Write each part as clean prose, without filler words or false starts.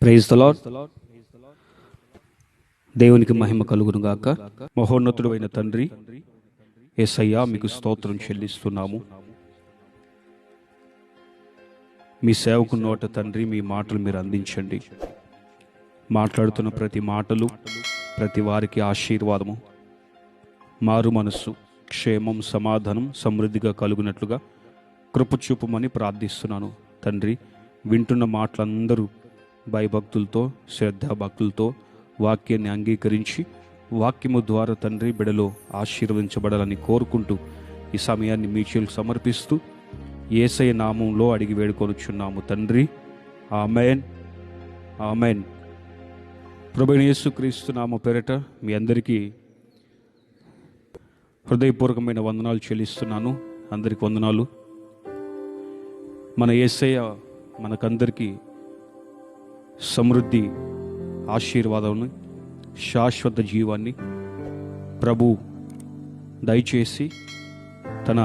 Praise the lord. దేవునికి మహిమ కలుగును గాక. మహోన్నతుడైన తండ్రి యేసయ్యా, మీకు స్తోత్రం చెల్లిస్తున్నాము. మీ సేవకు నోట తండ్రి మీ మాటలు మీరు అందించండి. మాట్లాడుతున్న ప్రతి మాటలు ప్రతి వారికి ఆశీర్వాదము, మారు మనస్సు, క్షేమం, సమాధానం సమృద్ధిగా కలుగునట్లుగా కృప చూపమని ప్రార్థిస్తున్నాను తండ్రి. వింటున్న మాటలందరూ భయభక్తులతో, శ్రద్ధాభక్తులతో వాక్యాన్ని అంగీకరించి వాక్యము ద్వారా తండ్రి బిడలో ఆశీర్వదించబడాలని కోరుకుంటూ ఈ సమయాన్ని మీ చేతులకు సమర్పిస్తూ యేసయ్య నామంలో అడిగి వేడుకొనుచున్నాము తండ్రి. ఆమేన్, ఆమేన్. ప్రభువైన యేసుక్రీస్తు నామ పేరట మీ అందరికీ హృదయపూర్వకమైన వందనాలు చెల్లిస్తున్నాను. అందరికి వందనాలు. మన యేసయ్య మనకందరికీ సమృద్ధి, ఆశీర్వాదాన్ని, శాశ్వత జీవాన్ని ప్రభు దయచేసి తన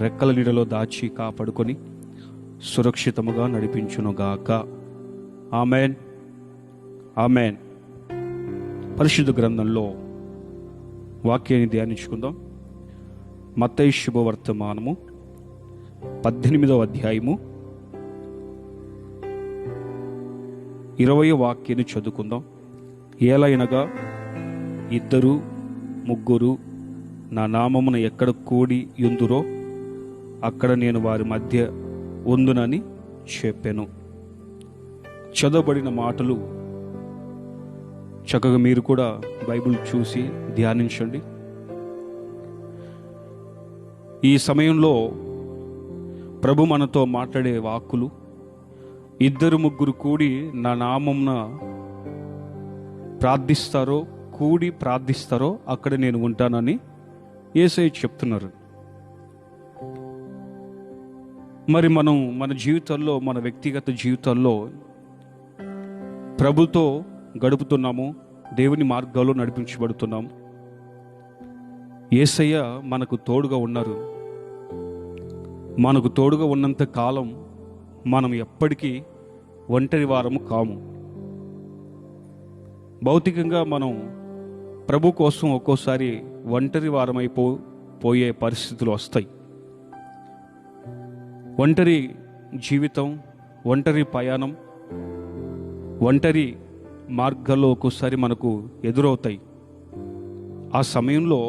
రెక్కల నీడలో దాచి కాపాడుకొని సురక్షితముగా నడిపించునుగాక. ఆమేన్, ఆమేన్. పరిశుద్ధ గ్రంథంలో వాక్యాన్ని ధ్యానించుకుందాం. మత్తయి శుభవర్తమానము 18వ అధ్యాయము 20వ వాక్యాన్ని చదువుకుందాం. ఏలైనగా ఇద్దరు ముగ్గురు నా నామమున ఎక్కడ కూడి యుందురో అక్కడ నేను వారి మధ్య ఉందునని చెప్పాను. చదవబడిన మాటలు చక్కగా మీరు కూడా బైబిల్ చూసి ధ్యానించండి. ఈ సమయంలో ప్రభు మనతో మాట్లాడే వాక్కులు, ఇద్దరు ముగ్గురు కూడి నా నామమున ప్రార్థిస్తారో, కూడి ప్రార్థిస్తారో అక్కడ నేను ఉంటానని యేసయ్య చెప్తున్నారు. మరి మనం మన జీవితాల్లో, మన వ్యక్తిగత జీవితాల్లో ప్రభుతో గడుపుతున్నాము, దేవుని మార్గాల్లో నడిపించబడుతున్నాము. యేసయ్య మనకు తోడుగా ఉన్నారు. మనకు తోడుగా ఉన్నంత కాలం మనం ఎప్పటికీ ఒంటరి వారము కాము. భౌతికంగా మనం ప్రభు కోసం ఒక్కోసారి ఒంటరి వారమైపోయే పరిస్థితులు వస్తాయి. ఒంటరి జీవితం, ఒంటరి ప్రయాణం, ఒంటరి మార్గాల్లో ఒక్కోసారి మనకు ఎదురవుతాయి. ఆ సమయంలో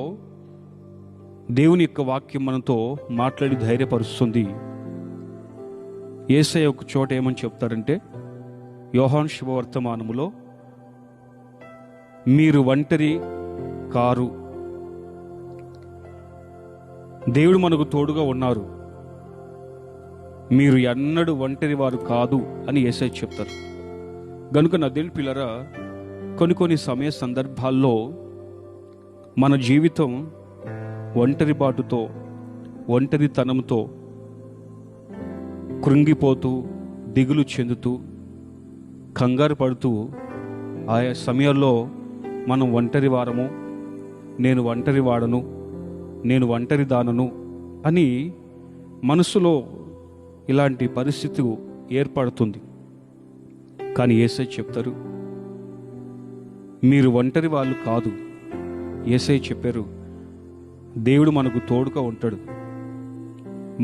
దేవుని యొక్క వాక్యం మనతో మాట్లాడి ధైర్యపరుస్తుంది. యేసయ్య ఒక చోట ఏమని చెప్తారంటే, యోహాను శుభవర్తమానములో, మీరు ఒంటరి కారు, దేవుడు మనకు తోడుగా ఉన్నారు, మీరు ఎన్నడూ ఒంటరి వారు కాదు అని యేసయ్య చెప్తారు. గనుక నా దేవుని పిల్లరా, కొన్ని సమయ సందర్భాల్లో మన జీవితం ఒంటరి బాటుతో, ఒంటరితనంతో కృంగిపోతూ, దిగులు చెందుతూ, కంగారు పడుతూ, ఆయా సమయాల్లో మనం ఒంటరి వారము, నేను ఒంటరి వాడను, నేను ఒంటరి దానను అని మనసులో ఇలాంటి పరిస్థితి ఏర్పడుతుంది. కానీ యేసయ్య చెప్తారు, మీరు ఒంటరి వాళ్ళు కాదు. యేసయ్య చెప్పారు, దేవుడు మనకు తోడుగా ఉంటాడు.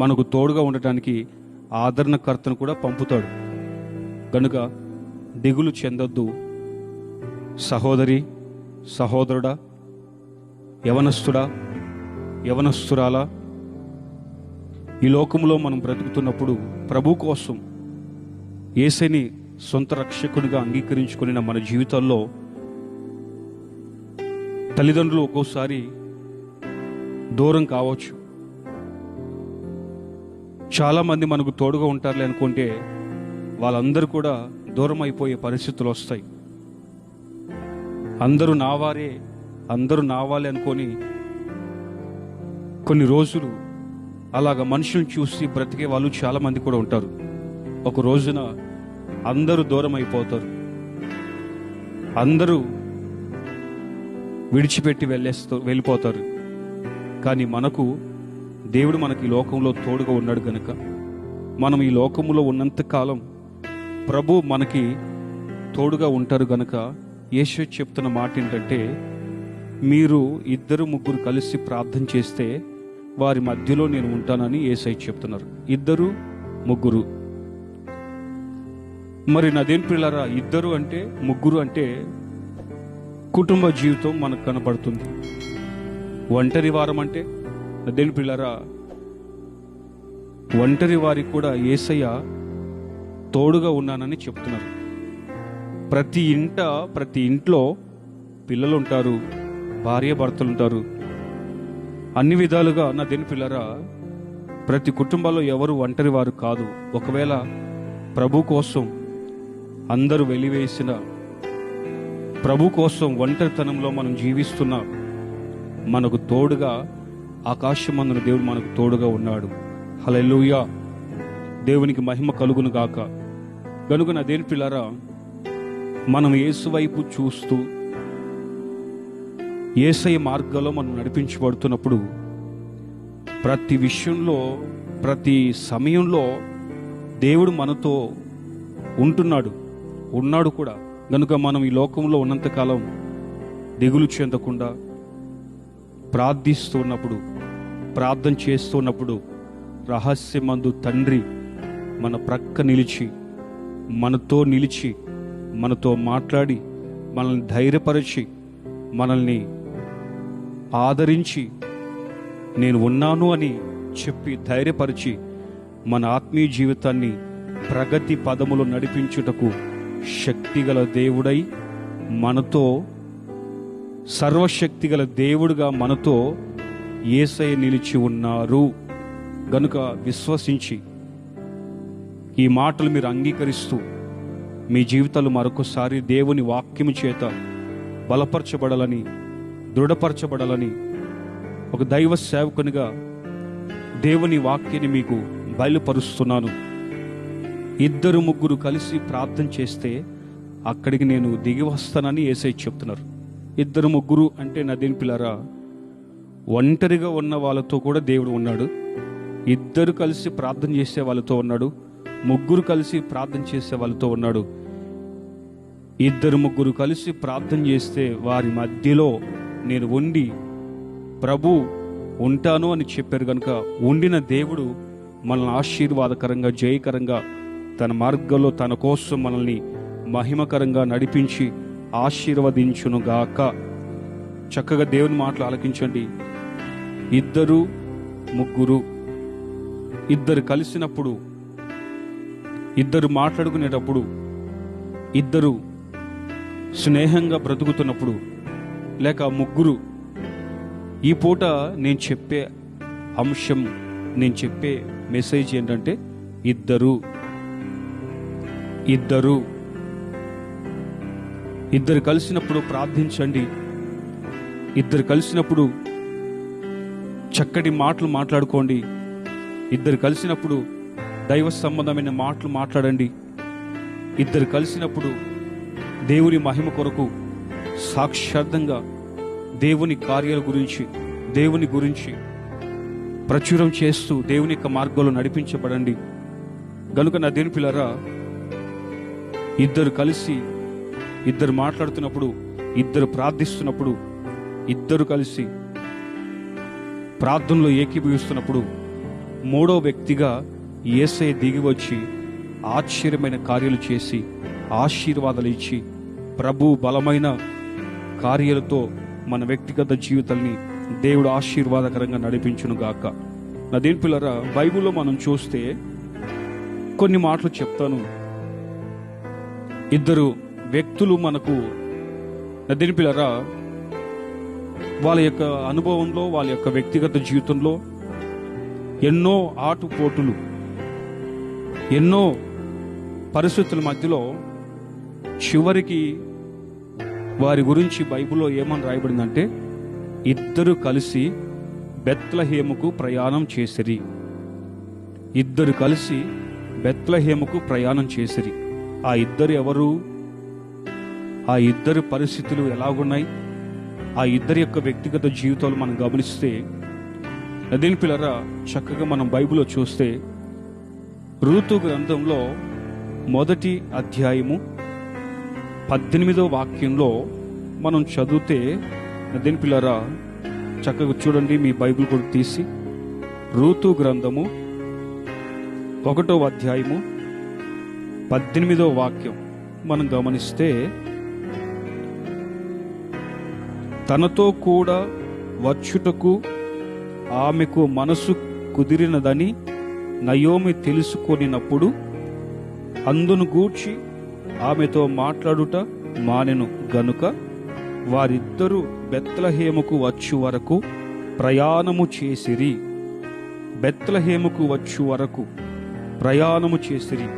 మనకు తోడుగా ఉండటానికి ఆదరణకర్తను కూడా పంపుతాడు. కనుక దిగులు చెందొద్దు సహోదరి, సహోదరుడా, యవనస్తుడా, యవనస్తురాలా. ఈ లోకంలో మనం బ్రతుకుతున్నప్పుడు ప్రభు కోసం యేసయ్యని సొంత రక్షకునిగా అంగీకరించుకుని మన జీవితాల్లో తల్లిదండ్రులు ఒక్కోసారి దూరం కావచ్చు. చాలామంది మనకు తోడుగా ఉంటారులే అనుకుంటే వాళ్ళందరూ కూడా దూరం అయిపోయే పరిస్థితులు వస్తాయి. అందరూ నావారే, అందరూ నావాలే అనుకొని కొన్ని రోజులు అలాగ మనుషులను చూసి బ్రతికే వాళ్ళు చాలామంది కూడా ఉంటారు. ఒక రోజున అందరూ దూరం అయిపోతారు, అందరూ విడిచిపెట్టి వెళ్ళిపోతారు. కానీ మనకు దేవుడు మనకి ఈ లోకంలో తోడుగా ఉన్నాడు కనుక మనం ఈ లోకములో ఉన్నంతకాలం ప్రభు మనకి తోడుగా ఉంటారు గనక యేసు చెప్తున్న మాట ఏంటంటే, మీరు 2-3 కలిసి ప్రార్థన చేస్తే వారి మధ్యలో నేను ఉంటానని యేసయ్య చెప్తున్నారు. 2-3. మరి నాదేం పిల్లరా, 2 అంటే 3 అంటే కుటుంబ జీవితం మనకు కనబడుతుంది. ఒంటరి వారం అంటే నాదేం పిల్లరా, ఒంటరి వారికి కూడా యేసయ్య తోడుగా ఉన్నానని చెప్తున్నారు. ప్రతి ఇంట్లో పిల్లలు ఉంటారు, భార్య భర్తలు ఉంటారు. అన్ని విధాలుగా నా దేని పిల్లరా, ప్రతి కుటుంబంలో ఎవరు ఒంటరి వారు కాదు. ఒకవేళ ప్రభు కోసం అందరూ వెలివేసిన, ప్రభు కోసం ఒంటరితనంలో మనం జీవిస్తున్న, మనకు తోడుగా ఆకాశమందున దేవుడు మనకు తోడుగా ఉన్నాడు. హల్లెలూయా, దేవునికి మహిమ కలుగును గాక. గనుక నా దేని పిల్లరా, మనం యేసు వైపు చూస్తూ యేసయ్య మార్గంలో మనం నడిపించబడుతున్నప్పుడు ప్రతి విషయంలో, ప్రతి సమయంలో దేవుడు మనతో ఉన్నాడు కూడా. గనుక మనం ఈ లోకంలో ఉన్నంతకాలం దిగులు చెందకుండా ప్రార్థిస్తున్నప్పుడు, ప్రార్థన చేస్తున్నప్పుడు రహస్యమందు తండ్రి మన ప్రక్క నిలిచి, మనతో మాట్లాడి, మనల్ని ధైర్యపరిచి, మనల్ని ఆదరించి, నేను ఉన్నాను అని చెప్పి ధైర్యపరిచి, మన ఆత్మీయ జీవితాన్ని ప్రగతి పదములో నడిపించుటకు శక్తిగల దేవుడై మనతో, సర్వశక్తిగల దేవుడుగా మనతో యేసయ్య నిలిచి ఉన్నారు. గనుక విశ్వసించి ఈ మాటలు మీరు అంగీకరిస్తూ మీ జీవితాలు మరొకసారి దేవుని వాక్యము చేత బలపరచబడాలని, దృఢపరచబడాలని ఒక దైవ సేవకునిగా దేవుని వాక్యాన్ని మీకు బయలుపరుస్తున్నాను. 2-3 కలిసి ప్రార్థన చేస్తే అక్కడికి నేను దిగి వస్తానని యేసయ్య చెప్తున్నారు. 2-3 అంటే నాదేం పిల్లరా, ఒంటరిగా ఉన్న వాళ్ళతో కూడా దేవుడు ఉన్నాడు. 2 కలిసి ప్రార్థన చేసే వాళ్ళతో ఉన్నాడు. 3 కలిసి ప్రార్థన చేసే వాళ్ళతో ఉన్నాడు. 2-3 కలిసి ప్రార్థన చేస్తే వారి మధ్యలో నేను ఉండి ప్రభు ఉంటాను అని చెప్పారు. కనుక ఉండిన దేవుడు మనల్ని ఆశీర్వాదకరంగా, జయకరంగా తన మార్గంలో తన కోసం మనల్ని మహిమకరంగా నడిపించి ఆశీర్వదించునుగాక. చక్కగా దేవుని మాటలు ఆలకించండి. 2-3 2 కలిసినప్పుడు, 2 మాట్లాడుకునేటప్పుడు, 2 స్నేహంగా బ్రతుకుతున్నప్పుడు, లేక 3 ఈ పూట నేను చెప్పే అంశం, నేను చెప్పే మెసేజ్ ఏంటంటే 2 కలిసినప్పుడు ప్రార్థించండి. 2 కలిసినప్పుడు చక్కటి మాటలు మాట్లాడుకోండి. 2 కలిసినప్పుడు దైవ సంబంధమైన మాటలు మాట్లాడండి. 2 కలిసినప్పుడు దేవుని మహిమ కొరకు సాక్షార్థంగా దేవుని కార్యాల గురించి, దేవుని గురించి ప్రచురం చేస్తూ దేవుని యొక్క మార్గంలో నడిపించబడండి. గనుక నా దేవుని పిల్లరా, 2 కలిసి, 2 మాట్లాడుతున్నప్పుడు, 2 ప్రార్థిస్తున్నప్పుడు, 2 కలిసి ప్రార్థనలో ఏకీభవిస్తున్నప్పుడు 3వ వ్యక్తిగా యేసయ్య దిగి వచ్చి ఆశ్చర్యమైన కార్యాలు చేసి ఆశీర్వాదాలు ఇచ్చి ప్రభు బలమైన కార్యాలతో మన వ్యక్తిగత జీవితాల్ని దేవుడు ఆశీర్వాదకరంగా నడిపించును గాక. నా దేని పిల్లరా, బైబిల్లో మనం చూస్తే కొన్ని మాటలు చెప్తాను. 2 వ్యక్తులు మనకు, నా దేని పిల్లరా, వాళ్ళ యొక్క అనుభవంలో, వాళ్ళ యొక్క వ్యక్తిగత జీవితంలో ఎన్నో ఆటుపోటులు, ఎన్నో పరిస్థితుల మధ్యలో చివరికి వారి గురించి బైబిల్లో ఏమని రాయబడిందంటే 2 కలిసి బెత్లెహేముకు ప్రయాణం చేసిరి. 2 కలిసి బెత్లెహేముకు ప్రయాణం చేసిరి. ఆ 2 ఎవరు? ఆ 2 పరిస్థితులు ఎలాగున్నాయి? ఆ 2 యొక్క వ్యక్తిగత జీవితాలు మనం గమనిస్తే, అదేం పిల్లరా, చక్కగా మనం బైబిల్లో చూస్తే రూతు గ్రంథంలో 1వ అధ్యాయము 18వ వాక్యంలో మనం చదివితే, దేని పిల్లరా చక్కగా చూడండి, మీ బైబిల్ కూడా తీసి రూతు గ్రంథము 1వ అధ్యాయము 18వ వాక్యం మనం గమనిస్తే, తనతో కూడా వచ్చుటకు ఆమెకు మనసు కుదిరినదని నయోమి తెలుసుకొనినప్పుడు అందును గూర్చి ఆమెతో మాట్లాడుట మానెను గనుక వారిద్దరూ బెత్లెహేముకు వచ్చు వరకు ప్రయాణము చేసిరి. బెత్లెహేముకు వచ్చు వరకు ప్రయాణము చేసిరి.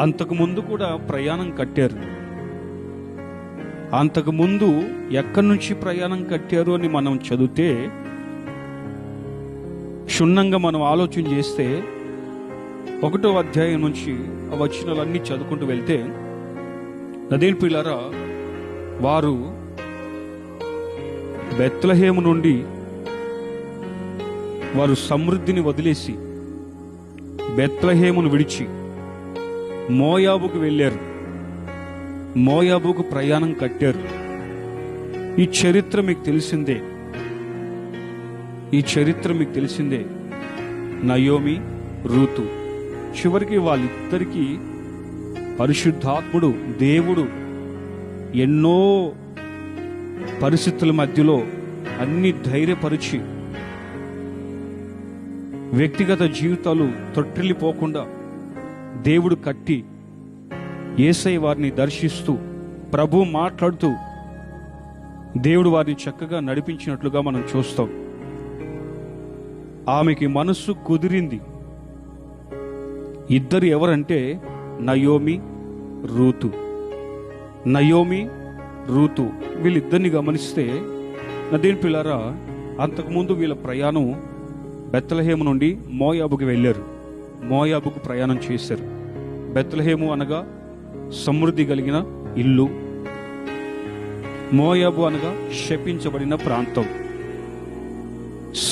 అంతకుముందు కూడా ప్రయాణం కట్టారు. అంతకుముందు ఎక్కడి నుంచి ప్రయాణం కట్టారు అని మనం చదివితే, క్షుణ్ణంగా మనం ఆలోచన చేస్తే 1వ అధ్యాయం నుంచి ఆ వచనాలన్నీ చదువుకుంటూ వెళ్తే, నదేన్ పిల్లరా, వారు బెత్లెహేము నుండి వారు సమృద్ధిని వదిలేసి బెత్లెహేమును విడిచి మోయాబుకు వెళ్ళారు. మోయాబుకు ప్రయాణం కట్టారు. ఈ చరిత్ర మీకు తెలిసిందే. ఈ చరిత్ర మీకు తెలిసిందే. నయోమి, రూతు, చివరికి వాళ్ళిద్దరికీ పరిశుద్ధాత్ముడు దేవుడు ఎన్నో పరిస్థితుల మధ్యలో అన్ని ధైర్యపరిచి, వ్యక్తిగత జీవితాలు తొట్టిల్లిపోకుండా దేవుడు కట్టి, యేసయ్య వారిని దర్శిస్తూ, ప్రభు మాట్లాడుతూ దేవుడు వారిని చక్కగా నడిపించినట్లుగా మనం చూస్తాం. ఆమెకి మనస్సు కుదిరింది. ఇద్దరు ఎవరంటే నయోమి, రూతు. నయోమి, రూతు వీళ్ళిద్దరిని గమనిస్తే, నదేన్ పిల్లారా, అంతకుముందు వీళ్ళ ప్రయాణం బెత్లెహేము నుండి మోయాబుకి వెళ్ళారు. మోయాబుకు ప్రయాణం చేశారు. బెత్లెహేము అనగా సమృద్ధి కలిగిన ఇల్లు, మోయాబు అనగా శపించబడిన ప్రాంతం.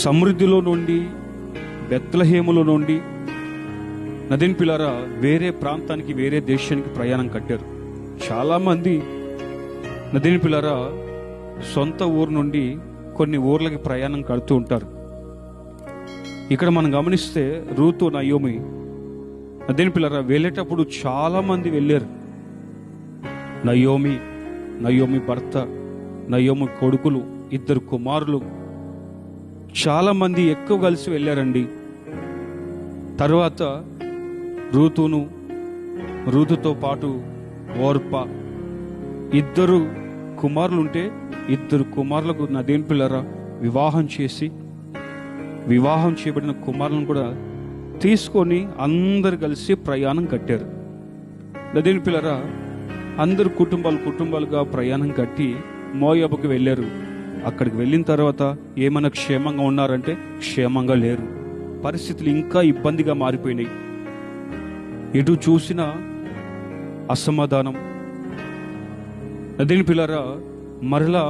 సమృద్ధిలో నుండి, బెత్లెహేములో నుండి నదేన్ పిల్లారా వేరే ప్రాంతానికి, వేరే దేశానికి ప్రయాణం కట్టారు. చాలామంది నదేన్ పిల్లారా సొంత ఊరు నుండి కొన్ని ఊర్లకి ప్రయాణం కడుతూ ఉంటారు. ఇక్కడ మనం గమనిస్తే రూతు, నయోమి, నదేన్ పిల్లారా వెళ్ళేటప్పుడు చాలా మంది వెళ్ళారు. నయోమి భర్త, నయోమి కొడుకులు, 2 కుమారులు, చాలా మంది ఎక్కువ కలిసి వెళ్ళారండి. తర్వాత రూతుతో పాటు ఓర్ప, 2 కుమారులుంటే 2 కుమారులకు నదేన్ పిల్లరా వివాహం చేయబడిన కుమారులను కూడా తీసుకొని అందరు కలిసి ప్రయాణం కట్టారు. నదేన్ పిల్లరా అందరు కుటుంబాలుగా ప్రయాణం కట్టి మోయాబుకి వెళ్ళారు. అక్కడికి వెళ్ళిన తర్వాత ఏమైనా క్షేమంగా ఉన్నారంటే క్షేమంగా లేరు. పరిస్థితులు ఇంకా ఇబ్బందిగా మారిపోయినాయి. ఎటు చూసినా అసమాధానం. నదేన్ పిల్లారా మరలా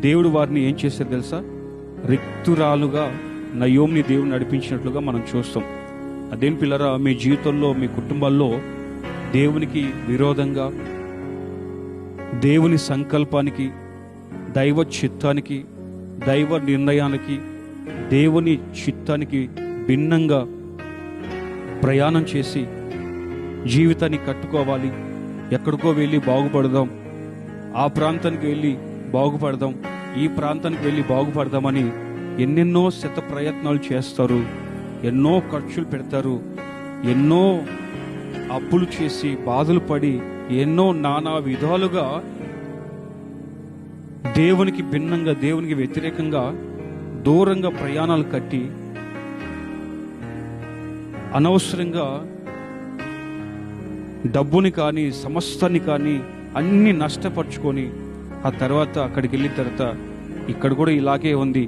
దేవుడు వారిని ఏం చేశారు తెలుసా? రిక్తురాలుగా నయోమిని దేవుడు నడిపించినట్లుగా మనం చూస్తాం. నదేన్ పిల్లారా, మీ జీవితంలో, మీ కుటుంబాల్లో దేవునికి విరోధంగా, దేవుని సంకల్పానికి, దైవ చిత్తానికి, దైవ నిర్ణయానికి, దేవుని చిత్తానికి భిన్నంగా ప్రయాణం చేసి జీవితాన్ని కట్టుకోవాలి, ఎక్కడికో వెళ్ళి బాగుపడదాం, ఆ ప్రాంతానికి వెళ్ళి బాగుపడదాం, ఈ ప్రాంతానికి వెళ్ళి బాగుపడదామని ఎన్నెన్నో శత ప్రయత్నాలు చేస్తారు. ఎన్నో ఖర్చులు పెడతారు. ఎన్నో అప్పులు చేసి బాధలు పడి ఎన్నో నానా విధాలుగా దేవునికి భిన్నంగా, దేవునికి వ్యతిరేకంగా దూరంగా ప్రయాణాలు కట్టి అనవసరంగా డబ్బుని కానీ, సమస్తాన్ని కానీ అన్ని నష్టపరుచుకొని ఆ తర్వాత అక్కడికి వెళ్ళిన తర్వాత ఇక్కడ కూడా ఇలాగే ఉంది,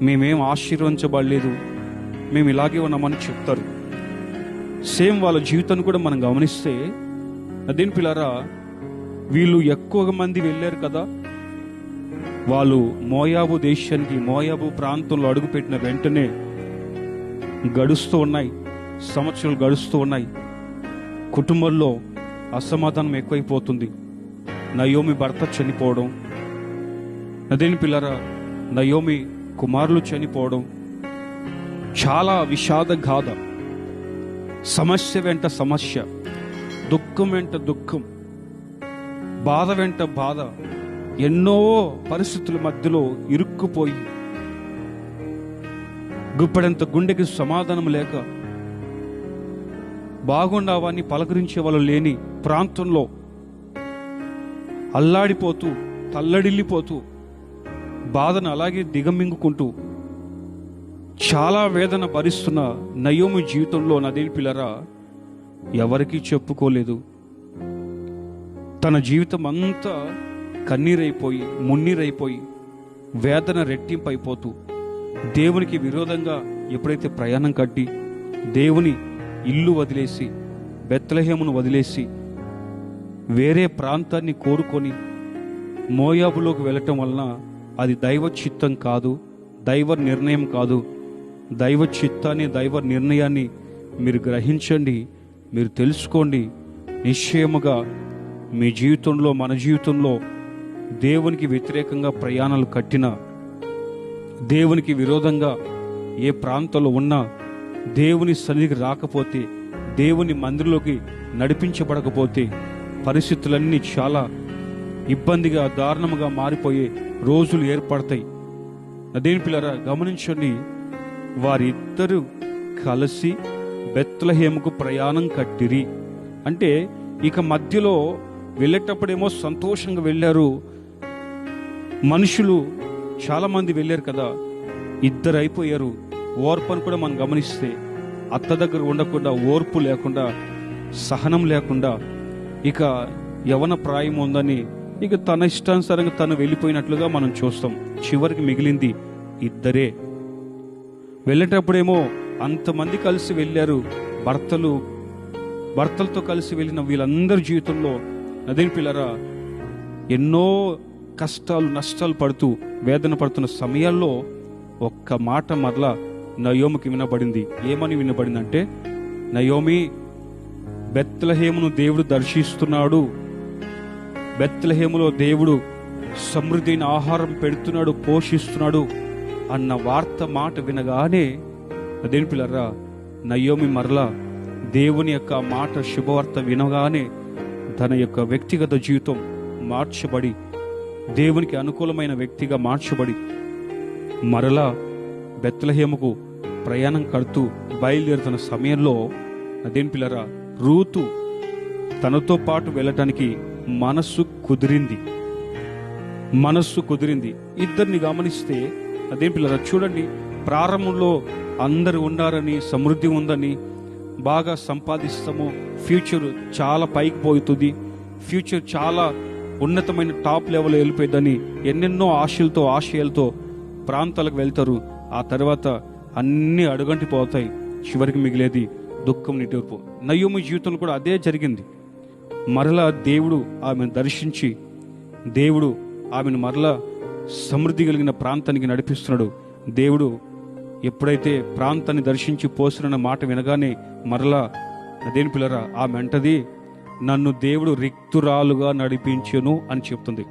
మేమేం ఆశీర్వదించబడలేదు, మేము ఇలాగే ఉన్నామని చెప్తారు. సేమ్ వాళ్ళ జీవితాన్ని కూడా మనం గమనిస్తే, నదేన్ పిల్లారా వీళ్ళు ఎక్కువ మంది వెళ్ళారు కదా, వాళ్ళు మోయాబు దేశానికి, మోయాబు ప్రాంతంలో అడుగుపెట్టిన వెంటనే గడుస్తూ ఉన్నాయి, సంవత్సరాలు గడుస్తూ ఉన్నాయి. కుటుంబంలో అసమాధానం ఎక్కువైపోతుంది. నయోమి భర్త చనిపోవడం, అదేని పిల్లరా నయోమి కుమారులు చనిపోవడం, చాలా విషాద గాథ. సమస్య వెంట సమస్య, దుఃఖం వెంట దుఃఖం, బాధ వెంట బాధ, ఎన్నో పరిస్థితుల మధ్యలో ఇరుక్కుపోయి గుప్పెడంత గుండెకి సమాధానం లేక, బాగుండావాన్ని పలకరించే వాళ్ళు లేని ప్రాంతంలో అల్లాడిపోతూ తల్లడిల్లిపోతూ బాధను అలాగే దిగమింగుకుంటూ చాలా వేదన భరిస్తున్న నయోమి జీవితంలో నదేని పిల్లరా ఎవరికీ చెప్పుకోలేదు. తన జీవితం అంతా కన్నీరైపోయి మున్నీరైపోయి వేదన రెట్టింపైపోతూ దేవునికి విరోధంగా ఎప్పుడైతే ప్రయాణం కట్టి దేవుని ఇల్లు వదిలేసి బెత్లెహేమును వదిలేసి వేరే ప్రాంతాన్ని కోరుకొని మోయాబులోకి వెళ్ళటం వలన అది దైవ చిత్తం కాదు, దైవ నిర్ణయం కాదు. దైవ చిత్తాన్ని, దైవ నిర్ణయాన్ని మీరు గ్రహించండి, మీరు తెలుసుకోండి. నిశ్చయముగా మీ జీవితంలో, మన జీవితంలో దేవునికి వ్యతిరేకంగా ప్రయాణాలు కట్టిన, దేవునికి విరోధంగా ఏ ప్రాంతంలో ఉన్నా, దేవుని సన్నిధికి రాకపోతే, దేవుని మందిరంలోకి నడిపించబడకపోతే పరిస్థితులన్నీ చాలా ఇబ్బందిగా, దారుణముగా మారిపోయే రోజులు ఏర్పడతాయి. అదేం పిల్లరా గమనించండి, వారిద్దరూ కలిసి బెత్లెహేముకు ప్రయాణం కట్టిరి. అంటే ఇక మధ్యలో వెళ్ళేటప్పుడేమో సంతోషంగా వెళ్ళారు, మనుషులు చాలా మంది వెళ్ళారు కదా, ఇద్దరు అయిపోయారు. ఓర్పును కూడా మనం గమనిస్తే అత్త దగ్గర ఉండకుండా, ఓర్పు లేకుండా, సహనం లేకుండా, ఇక యవన ప్రాయం ఉందని ఇక తన ఇష్టానుసారంగా తను వెళ్ళిపోయినట్లుగా మనం చూస్తాం. చివరికి మిగిలింది ఇద్దరే. వెళ్ళేటప్పుడేమో అంతమంది కలిసి వెళ్ళారు, భర్తలతో కలిసి వెళ్ళిన వీళ్ళందరి జీవితంలో అదేం పిల్లరా ఎన్నో కష్టాలు నష్టాలు పడుతూ వేదన పడుతున్న సమయాల్లో ఒక్క మాట మరలా నయోమికి వినబడింది. ఏమని వినబడిందంటే, నయోమి, బెత్లెహేమును దేవుడు దర్శిస్తున్నాడు, బెత్లెహేములో దేవుడు సమృద్ధైన ఆహారం పెడుతున్నాడు, పోషిస్తున్నాడు అన్న వార్త మాట వినగానే అదేం పిల్లరా నయోమి మరలా దేవుని యొక్క మాట శుభవార్త వినగానే తన యొక్క వ్యక్తిగత జీవితం మార్చబడి, దేవునికి అనుకూలమైన వ్యక్తిగా మార్చబడి మరలా బెత్లెహేముకు ప్రయాణం కడుతూ బయలుదేరుతున్న సమయంలో అదేం పిల్లరా రూతు తనతో పాటు వెళ్ళటానికి మనస్సు కుదిరింది. ఇద్దరిని గమనిస్తే అదేం పిల్లరా చూడండి, ప్రారంభంలో అందరు ఉన్నారని, సమృద్ధి ఉందని, బాగా సంపాదిస్తాము, ఫ్యూచర్ చాలా పైకి పోతుంది, ఫ్యూచర్ చాలా ఉన్నతమైన టాప్ లెవెల్ వెళ్ళిపోయిందని ఎన్నెన్నో ఆశయాలతో ప్రాంతాలకు వెళ్తారు. ఆ తర్వాత అన్నీ అడుగంటి పోతాయి, చివరికి మిగిలేది దుఃఖం, నిట్టూర్పు. నయోమి జీవితంలో కూడా అదే జరిగింది. మరలా దేవుడు ఆమెను దర్శించి, దేవుడు ఆమెను మరలా సమృద్ధి కలిగిన ప్రాంతానికి నడిపిస్తున్నాడు. దేవుడు ఎప్పుడైతే ప్రాంతాన్ని దర్శించి పోసిన మాట వినగానే మరలా అదేం పిల్లరా ఆమె అంటది, నన్ను దేవుడు రిక్తురాలుగా నడిపించెను అని చెప్తుంది.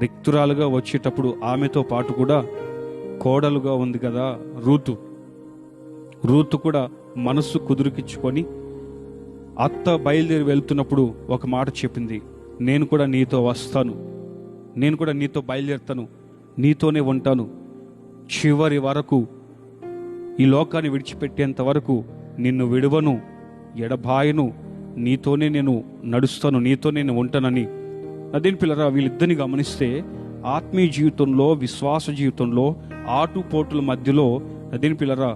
రిక్తురాలుగా వచ్చేటప్పుడు ఆమెతో పాటు కూడా కోడలుగా ఉంది కదా రూతు కూడా మనస్సు కుదురుకిచ్చుకొని అత్త బయలుదేరి వెళ్తున్నప్పుడు ఒక మాట చెప్పింది, నేను కూడా నీతో వస్తాను, నేను కూడా నీతో బయలుదేరుతాను, నీతోనే ఉంటాను, చివరి వరకు, ఈ లోకాన్ని విడిచిపెట్టేంత వరకు నిన్ను విడువను, ఎడబాయను, నీతోనే నేను నడుస్తాను, నీతోనే నేను ఉంటానని. అదేం పిల్లరా వీళ్ళిద్దరిని గమనిస్తే ఆత్మీయ జీవితంలో, విశ్వాస జీవితంలో ఆటుపోటుల మధ్యలో అదేం పిల్లరా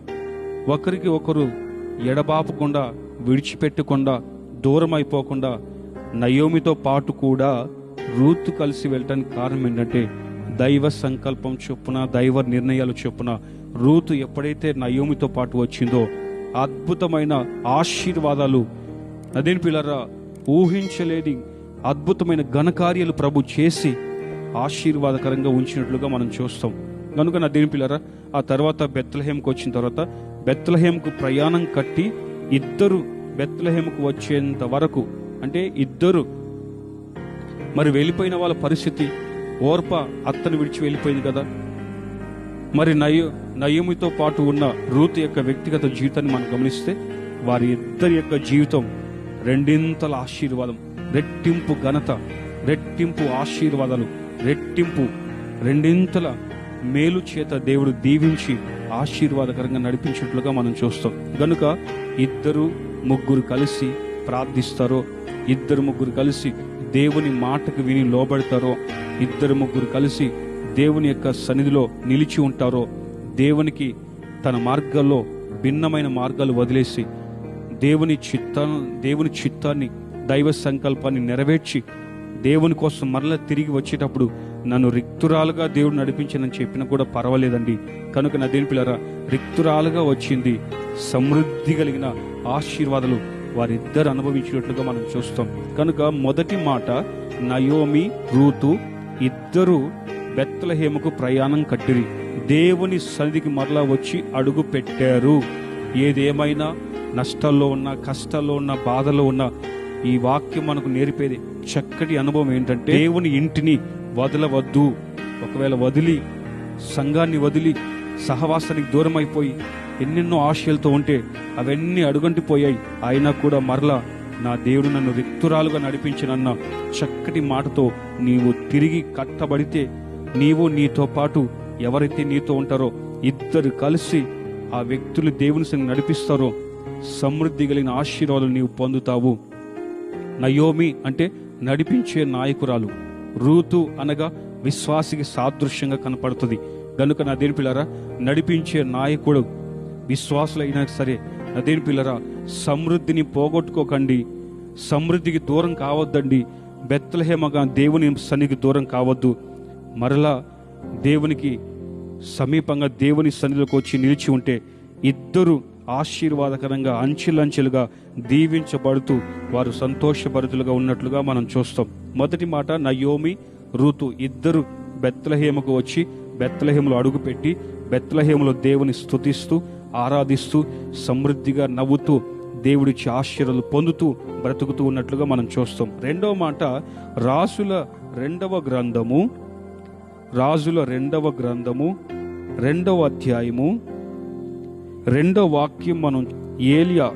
ఒకరికి ఒకరు ఎడబాపకుండా, విడిచిపెట్టకుండా, దూరం అయిపోకుండా నయోమితో పాటు కూడా రూతు కలిసి వెళ్ళటానికి కారణం ఏంటంటే దైవ సంకల్పం చొప్పున, దైవ నిర్ణయాలు చొప్పున రూతు ఎప్పుడైతే నయోమితో పాటు వచ్చిందో అద్భుతమైన ఆశీర్వాదాలు, అదేం పిల్లరా ఊహించలేని అద్భుతమైన ఘనకార్యాలు ప్రభు చేసి ఆశీర్వాదకరంగా ఉంచినట్లుగా మనం చూస్తాం. కనుక నా దేని పిల్లరా ఆ తర్వాత బెత్లెహేముకు వచ్చిన తర్వాత బెత్లెహేముకు ప్రయాణం కట్టి ఇద్దరు బెత్లెహేముకు వచ్చేంత వరకు, అంటే ఇద్దరు. మరి వెళ్ళిపోయిన వాళ్ళ పరిస్థితి, ఓర్ప అత్తను విడిచి వెళ్ళిపోయింది కదా. మరి నయోమితో పాటు ఉన్న రూతు యొక్క వ్యక్తిగత జీవితాన్ని మనం గమనిస్తే వారి ఇద్దరి యొక్క జీవితం రెండింతల ఆశీర్వాదం, రెట్టింపు ఘనత, రెట్టింపు ఆశీర్వాదాలు, రెట్టింపు రెండింతల మేలు చేత దేవుడు దీవించి ఆశీర్వాదకరంగా నడిపించినట్లుగా మనం చూస్తాం. గనుక ఇద్దరు ముగ్గురు కలిసి ప్రార్థిస్తారో, ఇద్దరు ముగ్గురు కలిసి దేవుని మాటకు విని లోబడతారో, ఇద్దరు ముగ్గురు కలిసి దేవుని యొక్క సన్నిధిలో నిలిచి ఉంటారో, దేవునికి తన మార్గాల్లో భిన్నమైన మార్గాలు వదిలేసి దేవుని చిత్తాన్ని దైవ సంకల్పాన్ని నెరవేర్చి దేవుని కోసం మరలా తిరిగి వచ్చేటప్పుడు నన్ను రిక్తురాలుగా దేవుడు నడిపించనని చెప్పినా కూడా పర్వాలేదండి. కనుక నా దేవుని పిల్లరా, రిక్తురాలుగా వచ్చింది సమృద్ధి కలిగిన ఆశీర్వాదాలు వారిద్దరు అనుభవించినట్లుగా మనం చూస్తాం. కనుక మొదటి మాట, నయోమి రూతు ఇద్దరు బెత్లెహేముకు ప్రయాణం కట్టిరి. దేవుని సన్నిధికి మరలా వచ్చి అడుగు పెట్టారు. ఏదేమైనా నష్టాల్లో ఉన్న, కష్టాల్లో ఉన్న, బాధలో ఉన్న ఈ వాక్యం మనకు నేర్పేది చక్కటి అనుభవం ఏంటంటే, దేవుని ఇంటిని వదలవద్దు. ఒకవేళ వదిలి, సంఘాన్ని వదిలి, సహవాసానికి దూరం అయిపోయి ఎన్నెన్నో ఆశయాలతో ఉంటే అవన్నీ అడుగంటిపోయాయి. అయినా కూడా మరలా నా దేవుడు నన్ను రిక్తురాలుగా నడిపించినన్న చక్కటి మాటతో నీవు తిరిగి కట్టబడితే, నీవు నీతో పాటు ఎవరైతే నీతో ఉంటారో ఇద్దరు కలిసి ఆ వ్యక్తులు దేవుని సంగ నడిపిస్తారో సమృద్ధి కలిగిన ఆశీర్వాదాలు నీవు పొందుతావు. నయోమి అంటే నడిపించే నాయకురాలు, రూతు అనగా విశ్వాసికి సాదృశ్యంగా కనపడుతుంది. గనుక నా దేవుని పిల్లరా, నడిపించే నాయకుడు విశ్వాసులైనా సరే, నా దేవుని పిల్లరా, సమృద్ధిని పోగొట్టుకోకండి, సమృద్ధికి దూరం కావద్దండి. బెత్లెహేమగా దేవుని సన్నిధికి దూరం కావద్దు. మరలా దేవునికి సమీపంగా దేవుని సన్నిధిలోకి వచ్చి నిలిచి ఉంటే ఇద్దరు ఆశీర్వాదకరంగా అంచెలంచెలుగా దీవించబడుతూ వారు సంతోషభరితులుగా ఉన్నట్లుగా మనం చూస్తాం. మొదటి మాట, నయోమి రూతు ఇద్దరు బెత్లెహేముకు వచ్చి బెత్లెహేములో అడుగుపెట్టి బెత్లెహేములో దేవుని స్తుతిస్తూ ఆరాధిస్తూ సమృద్ధిగా నవ్వుతూ దేవుడిచ్చి ఆశీర్వాదాలు పొందుతూ బ్రతుకుతూ ఉన్నట్లుగా మనం చూస్తాం. రెండవ మాట, రాజుల రెండవ గ్రంథము 2వ అధ్యాయము 2వ వాక్యం. మనం ఏలియా,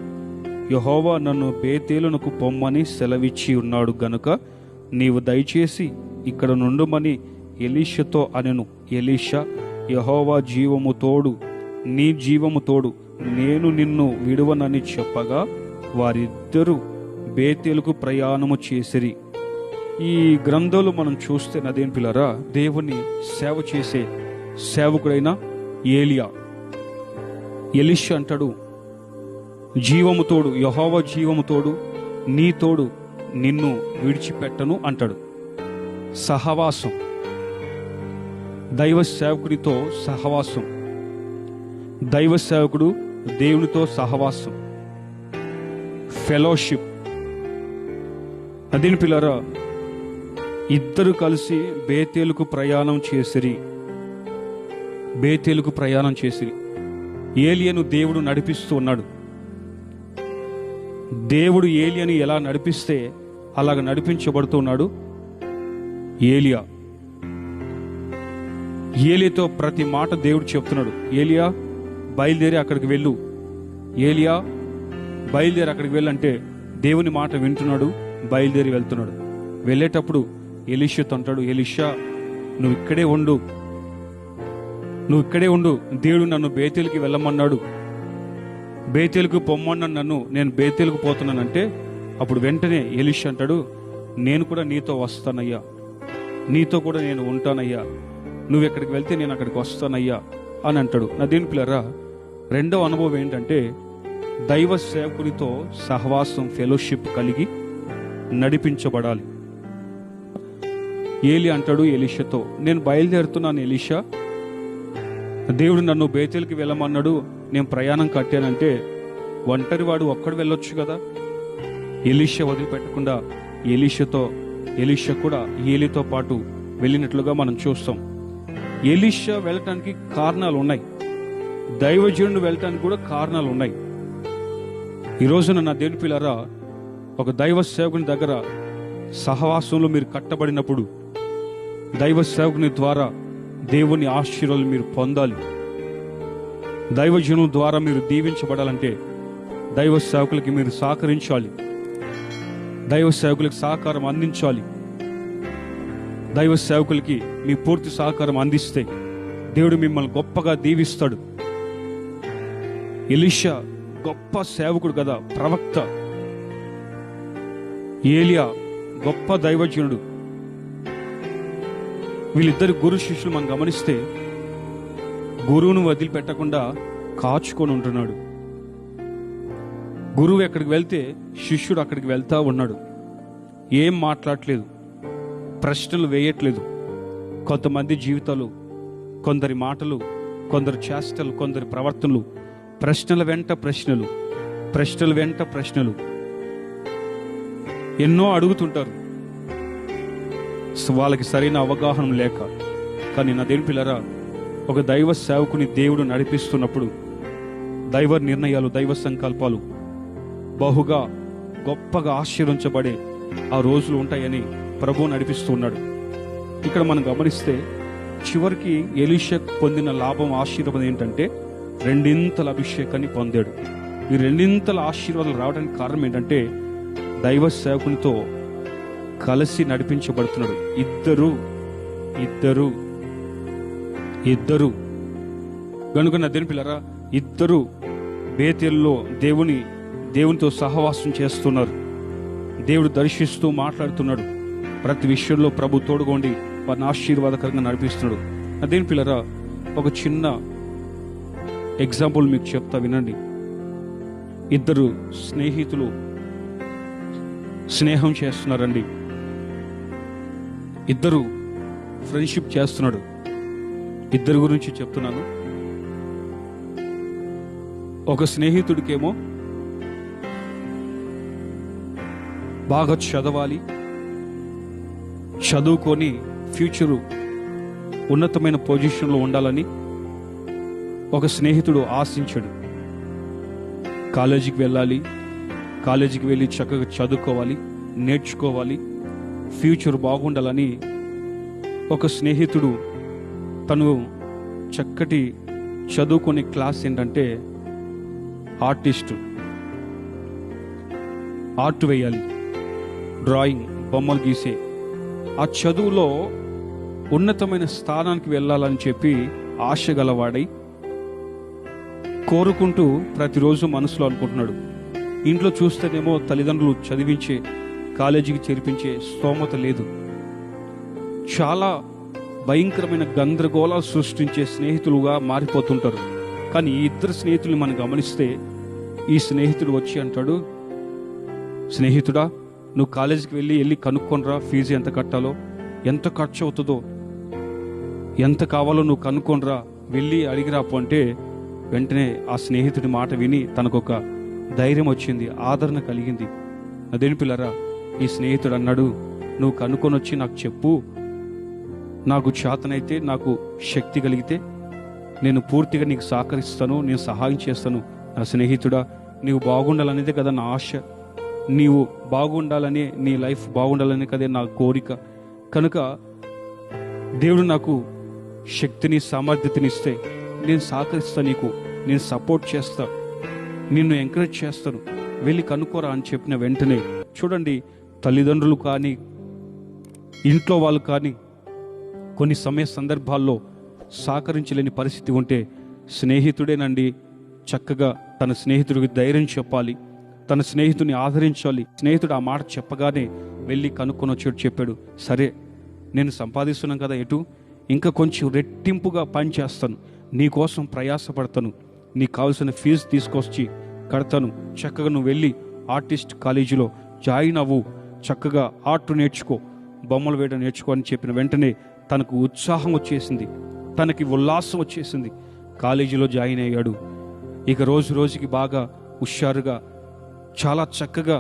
యెహోవా నన్ను బేతేలునకు పొమ్మని సెలవిచ్చి ఉన్నాడు గనుక నీవు దయచేసి ఇక్కడ నుండుమని ఎలీషతో అనెను. ఎలీషా, యెహోవా జీవము తోడు, నీ జీవము తోడు, నేను నిన్ను విడువనని చెప్పగా వారిద్దరూ బేతేలుకు ప్రయాణము చేసిరి. ఈ గ్రంథంలో మనం చూస్తే నదేం పిల్లరా, దేవుని సేవ చేసే సేవకుడైన ఏలియా, ఎలీషా అంటాడు, జీవము తోడు, యెహోవా జీవము తోడు, నీ తోడు, నిన్ను విడిచిపెట్టను అంటాడు. సహవాసం, దైవ సేవకుడితో సహవాసం, దైవ సేవకుడు దేవునితో సహవాసం, ఫెలోషిప్. అదేని పిల్లరా, ఇద్దరు కలిసి బేతేలుకు ప్రయాణం చేసిరి. ఏలియాను దేవుడు నడిపిస్తూ ఉన్నాడు. దేవుడు ఏలియాని ఎలా నడిపిస్తే అలాగ నడిపించబడుతున్నాడు ఏలియాతో ప్రతి మాట దేవుడు చెప్తున్నాడు. ఏలియా బయలుదేరి అక్కడికి వెళ్ళు, ఏలియా బయలుదేరి అక్కడికి వెళ్ళంటే దేవుని మాట వింటున్నాడు, బయలుదేరి వెళ్తున్నాడు. వెళ్ళేటప్పుడు ఎలీషాతో అంటాడు, ఎలీషా నువ్వు ఇక్కడే ఉండు, దేవుడు నన్ను బేతేలుకి వెళ్ళమన్నాడు, బేతేలుకు పొమ్మన్నాడు నన్ను, నేను బేతేలుకు పోతున్నానంటే అప్పుడు వెంటనే ఎలీషా అంటాడు, నేను కూడా నీతో వస్తానయ్యా, నీతో కూడా నేను ఉంటానయ్యా, నువ్వు ఎక్కడికి వెళ్తే నేను అక్కడికి వస్తానయ్యా అని అంటాడు. నా దేవుని పిల్లరా, రెండవ అనుభవం ఏంటంటే దైవ సేవకుడితో సహవాసం, ఫెలోషిప్ కలిగి నడిపించబడాలి. ఏలి అంటాడు ఎలీషాతో, నేను బయలుదేరుతున్నాను ఎలీషా, దేవుడు నన్ను బేతేలుకి వెళ్ళమన్నాడు, నేను ప్రయాణం కట్టానంటే ఒంటరి వాడు ఒక్కడు వెళ్ళొచ్చు కదా. ఎలీషా వదిలిపెట్టకుండా ఎలీషా కూడా ఏలితో పాటు వెళ్ళినట్లుగా మనం చూస్తాం. ఎలీషా వెళ్ళటానికి కారణాలు ఉన్నాయి, దైవజనుడు వెళ్ళటానికి కూడా కారణాలు ఉన్నాయి. ఈ రోజున నా దేవుని పిల్లరా, ఒక దైవ సేవకుని దగ్గర సహవాసంలో మీరు కట్టబడినప్పుడు దైవ సేవకుని ద్వారా దేవుని ఆశీర్వాదాలు మీరు పొందాలి. దైవజనుల ద్వారా మీరు దీవించబడాలంటే దైవ సేవకులకి మీరు సహకరించాలి. దైవ సేవకులకి సహకారం అందించాలి. దైవ సేవకులకి మీ పూర్తి సహకారం అందిస్తే దేవుడు మిమ్మల్ని గొప్పగా దీవిస్తాడు. ఎలీషా గొప్ప సేవకుడు కదా, ప్రవక్త. ఏలియా గొప్ప దైవజనుడు. వీళ్ళిద్దరు గురు శిష్యులు మనం గమనిస్తే గురువును వదిలిపెట్టకుండా కాచుకొని ఉంటున్నాడు. గురువు ఎక్కడికి వెళ్తే శిష్యుడు అక్కడికి వెళ్తా ఉన్నాడు. ఏం మాట్లాడట్లేదు, ప్రశ్నలు వేయట్లేదు. కొంతమంది జీవితాలు, కొందరి మాటలు, కొందరు చేష్టలు, కొందరి ప్రవర్తనలు, ప్రశ్నల వెంట ప్రశ్నలు, ప్రశ్నల వెంట ప్రశ్నలు ఎన్నో అడుగుతుంటారు, వాళ్ళకి సరైన అవగాహన లేక. కానీ నా దేవుని పిల్లరా, ఒక దైవ సేవకుని దేవుడు నడిపిస్తున్నప్పుడు దైవ నిర్ణయాలు, దైవ సంకల్పాలు బహుగా గొప్పగా ఆశీర్వించబడే ఆ రోజులు ఉంటాయని ప్రభువు నడిపిస్తూ ఉన్నాడు. ఇక్కడ మనం గమనిస్తే చివరికి ఎలీషా పొందిన లాభం, ఆశీర్వాదం ఏంటంటే రెండింతల అభిషేకాన్ని పొందాడు. ఈ రెండింతల ఆశీర్వాదాలు రావడానికి కారణం ఏంటంటే దైవ సేవకునితో కలిసి నడిపించబడుతున్నాడు. ఇద్దరు గనుక నా దేవుని పిల్లరా, ఇద్దరు బేతేలులో దేవునితో సహవాసం చేస్తున్నారు. దేవుడు దర్శిస్తూ మాట్లాడుతున్నాడు. ప్రతి విషయంలో ప్రభు తోడుగొండి వారిని ఆశీర్వాదకరంగా నడిపిస్తున్నాడు. నా దేవుని పిల్లరా, ఒక చిన్న ఎగ్జాంపుల్ మీకు చెప్తా, వినండి. ఇద్దరు స్నేహితులు స్నేహం చేస్తున్నారండి. ఇద్దరు ఫ్రెండ్షిప్ చేస్తున్నాడు. ఇద్దరు గురించి చెప్తున్నాను. ఒక స్నేహితుడికేమో బాగా చదవాలి, చదువుకొని ఫ్యూచరు ఉన్నతమైన పొజిషన్లో ఉండాలని ఒక స్నేహితుడు ఆశించాడు. కాలేజీకి వెళ్ళాలి, కాలేజీకి వెళ్ళి చక్కగా చదువుకోవాలి, నేర్చుకోవాలి, ఫ్యూచర్ బాగుండాలని ఒక స్నేహితుడు తను చక్కటి చదువుకునే క్లాస్ ఏంటంటే ఆర్ట్ వేయాలి, డ్రాయింగ్, బొమ్మలు గీసే ఆ చదువులో ఉన్నతమైన స్థానానికి వెళ్ళాలని చెప్పి ఆశ గలవాడై కోరుకుంటూ ప్రతిరోజు మనసులో అనుకుంటున్నాడు. ఇంట్లో చూస్తేనేమో తల్లిదండ్రులు చదివించే, కాలేజీకి చేర్పించే స్తోమత లేదు. చాలా భయంకరమైన గందరగోళాలు సృష్టించే స్నేహితులుగా మారిపోతుంటారు. కానీ ఈ ఇద్దరు స్నేహితుల్ని మనం గమనిస్తే ఈ స్నేహితుడు వచ్చి అంటాడు, స్నేహితుడా, నువ్వు కాలేజీకి వెళ్ళి కనుక్కొనరా, ఫీజు ఎంత కట్టాలో, ఎంత ఖర్చు అవుతుందో, ఎంత కావాలో నువ్వు కనుక్కొనరా, వెళ్ళి అడిగిరాపు అంటే వెంటనే ఆ స్నేహితుడి మాట విని తనకొక ధైర్యం వచ్చింది, ఆదరణ కలిగింది. అదేని పిల్లరా, ఈ స్నేహితుడు అన్నాడు, నువ్వు కనుక్కొని వచ్చి నాకు చెప్పు, నాకు చేతనైతే, నాకు శక్తి కలిగితే నేను పూర్తిగా నీకు సహకరిస్తాను, నేను సహాయం చేస్తాను. నా స్నేహితుడా, నీవు బాగుండాలనేదే కదా నా ఆశ, నీవు బాగుండాలని, నీ లైఫ్ బాగుండాలని కదే నా కోరిక. కనుక దేవుడు నాకు శక్తిని, సామర్థ్యతనిస్తే నేను సహకరిస్తా, నీకు నేను సపోర్ట్ చేస్తా, నిన్ను ఎంకరేజ్ చేస్తాను, వెళ్ళి కనుక్కోరా అని చెప్పిన వెంటనే చూడండి, తల్లిదండ్రులు కానీ ఇంట్లో వాళ్ళు కానీ కొన్ని సందర్భాల్లో సహకరించలేని పరిస్థితి ఉంటే స్నేహితుడేనండి చక్కగా తన స్నేహితుడికి ధైర్యం చెప్పాలి, తన స్నేహితుని ఆదరించాలి. స్నేహితుడు ఆ మాట చెప్పగానే వెళ్ళి కనుక్కొని వచ్చాడు, చెప్పాడు, సరే నేను సంపాదిస్తున్నాను కదా, ఎటు ఇంకా కొంచెం రెట్టింపుగా పని చేస్తాను, నీకోసం ప్రయాసపడతాను, నీకు కావాల్సిన ఫీజు తీసుకొచ్చి కడతాను, చక్కగా నువ్వు వెళ్ళి ఆర్టిస్ట్ కాలేజీలో జాయిన్ అవ్వు, చక్కగా ఆర్ట్ నేర్చుకో, బొమ్మలు వేయడం నేర్చుకో అని చెప్పిన వెంటనే తనకు ఉత్సాహం వచ్చేసింది, తనకి ఉల్లాసం వచ్చేసింది. కాలేజీలో జాయిన్ అయ్యాడు. ఇక రోజు రోజుకి బాగా హుషారుగా, చాలా చక్కగా,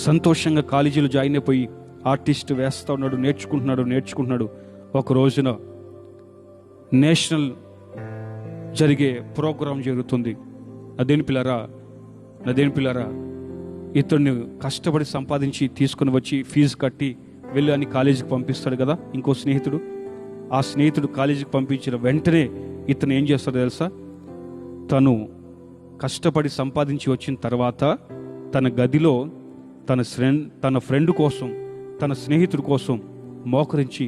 సంతోషంగా కాలేజీలో జాయిన్ అయిపోయి ఆర్టిస్ట్ వేస్తూ ఉన్నాడు, నేర్చుకుంటున్నాడు. ఒక రోజున నేషనల్ జరిగే ప్రోగ్రాం జరుగుతుంది. నదేని పిల్లరా ఇతన్ని కష్టపడి సంపాదించి తీసుకుని వచ్చి ఫీజు కట్టి వెళ్ళి అని కాలేజీకి పంపిస్తాడు కదా ఇంకో స్నేహితుడు. ఆ స్నేహితుడు కాలేజీకి పంపించిన వెంటనే ఇతను ఏం చేస్తాడో తెలుసా? తను కష్టపడి సంపాదించి వచ్చిన తర్వాత తన గదిలో తన ఫ్రెండ్ కోసం, తన స్నేహితుడి కోసం మోకరించి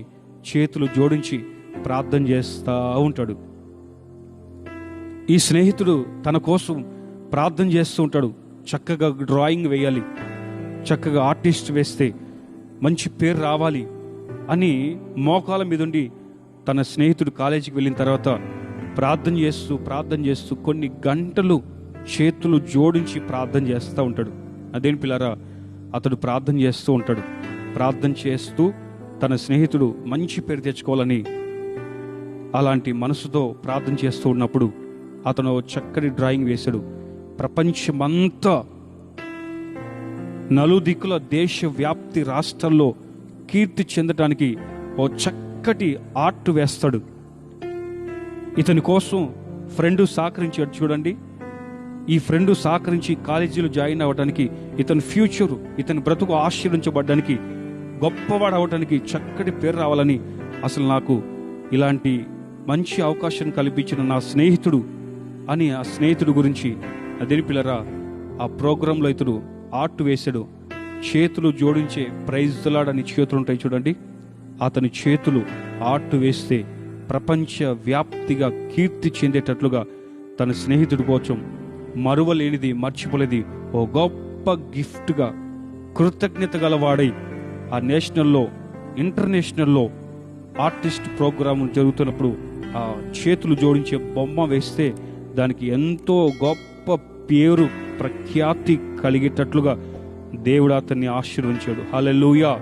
చేతులు జోడించి ప్రార్థన చేస్తూ ఉంటాడు. ఈ స్నేహితుడు తన కోసం ప్రార్థన చేస్తూ ఉంటాడు. చక్కగా డ్రాయింగ్ వేయాలి, చక్కగా ఆర్టిస్ట్ వేస్తే మంచి పేరు రావాలి అని మోకాల మీద ఉండి తన స్నేహితుడు కాలేజీకి వెళ్ళిన తర్వాత ప్రార్థన చేస్తూ కొన్ని గంటలు చేతులు జోడించి ప్రార్థన చేస్తూ ఉంటాడు. అదేం పిల్లరా, అతడు ప్రార్థన చేస్తూ ఉంటాడు. ప్రార్థన చేస్తూ తన స్నేహితుడు మంచి పేరు తెచ్చుకోవాలని అలాంటి మనసుతో ప్రార్థన చేస్తూ ఉన్నప్పుడు అతను చక్కటి డ్రాయింగ్ వేశాడు. ప్రపంచమంతా నలుదిక్కుల దేశ వ్యాప్తి రాష్ట్రాల్లో కీర్తి చెందడానికి ఓ చక్కటి ఆర్ట్ వేస్తాడు. ఇతని కోసం ఫ్రెండ్ సహకరించాడు. చూడండి, ఈ ఫ్రెండ్ సహకరించి కాలేజీలో జాయిన్ అవ్వడానికి, ఇతని ఫ్యూచర్, ఇతని బ్రతుకు ఆశీర్వించబడ్డానికి, గొప్పవాడు అవ్వడానికి, చక్కటి పేరు రావాలని, అసలు నాకు ఇలాంటి మంచి అవకాశం కల్పించిన నా స్నేహితుడు అని ఆ స్నేహితుడు గురించి అదేని పిల్లరా ఆ ప్రోగ్రాంలో ఇతడు ఆర్ట్ వేశాడు. చేతులు జోడించే ప్రైజ్ దలాడని చేతులు ఉంటాయి చూడండి, అతని చేతులు ఆర్ట్ వేస్తే ప్రపంచ వ్యాప్తిగా కీర్తి చెందేటట్లుగా తన స్నేహితుడి కోసం మరువలేనిది, మర్చిపోలేది ఓ గొప్ప గిఫ్ట్గా కృతజ్ఞత గలవాడై ఆ నేషనల్లో, ఇంటర్నేషనల్లో ఆర్టిస్ట్ ప్రోగ్రాం జరుగుతున్నప్పుడు ఆ చేతులు జోడించే బొమ్మ వేస్తే దానికి ఎంతో గొప్ప పేరు, ప్రఖ్యాతి కలిగేటట్లుగా దేవుడు అతన్ని ఆశీర్వదించాడు. హల్లెలూయా.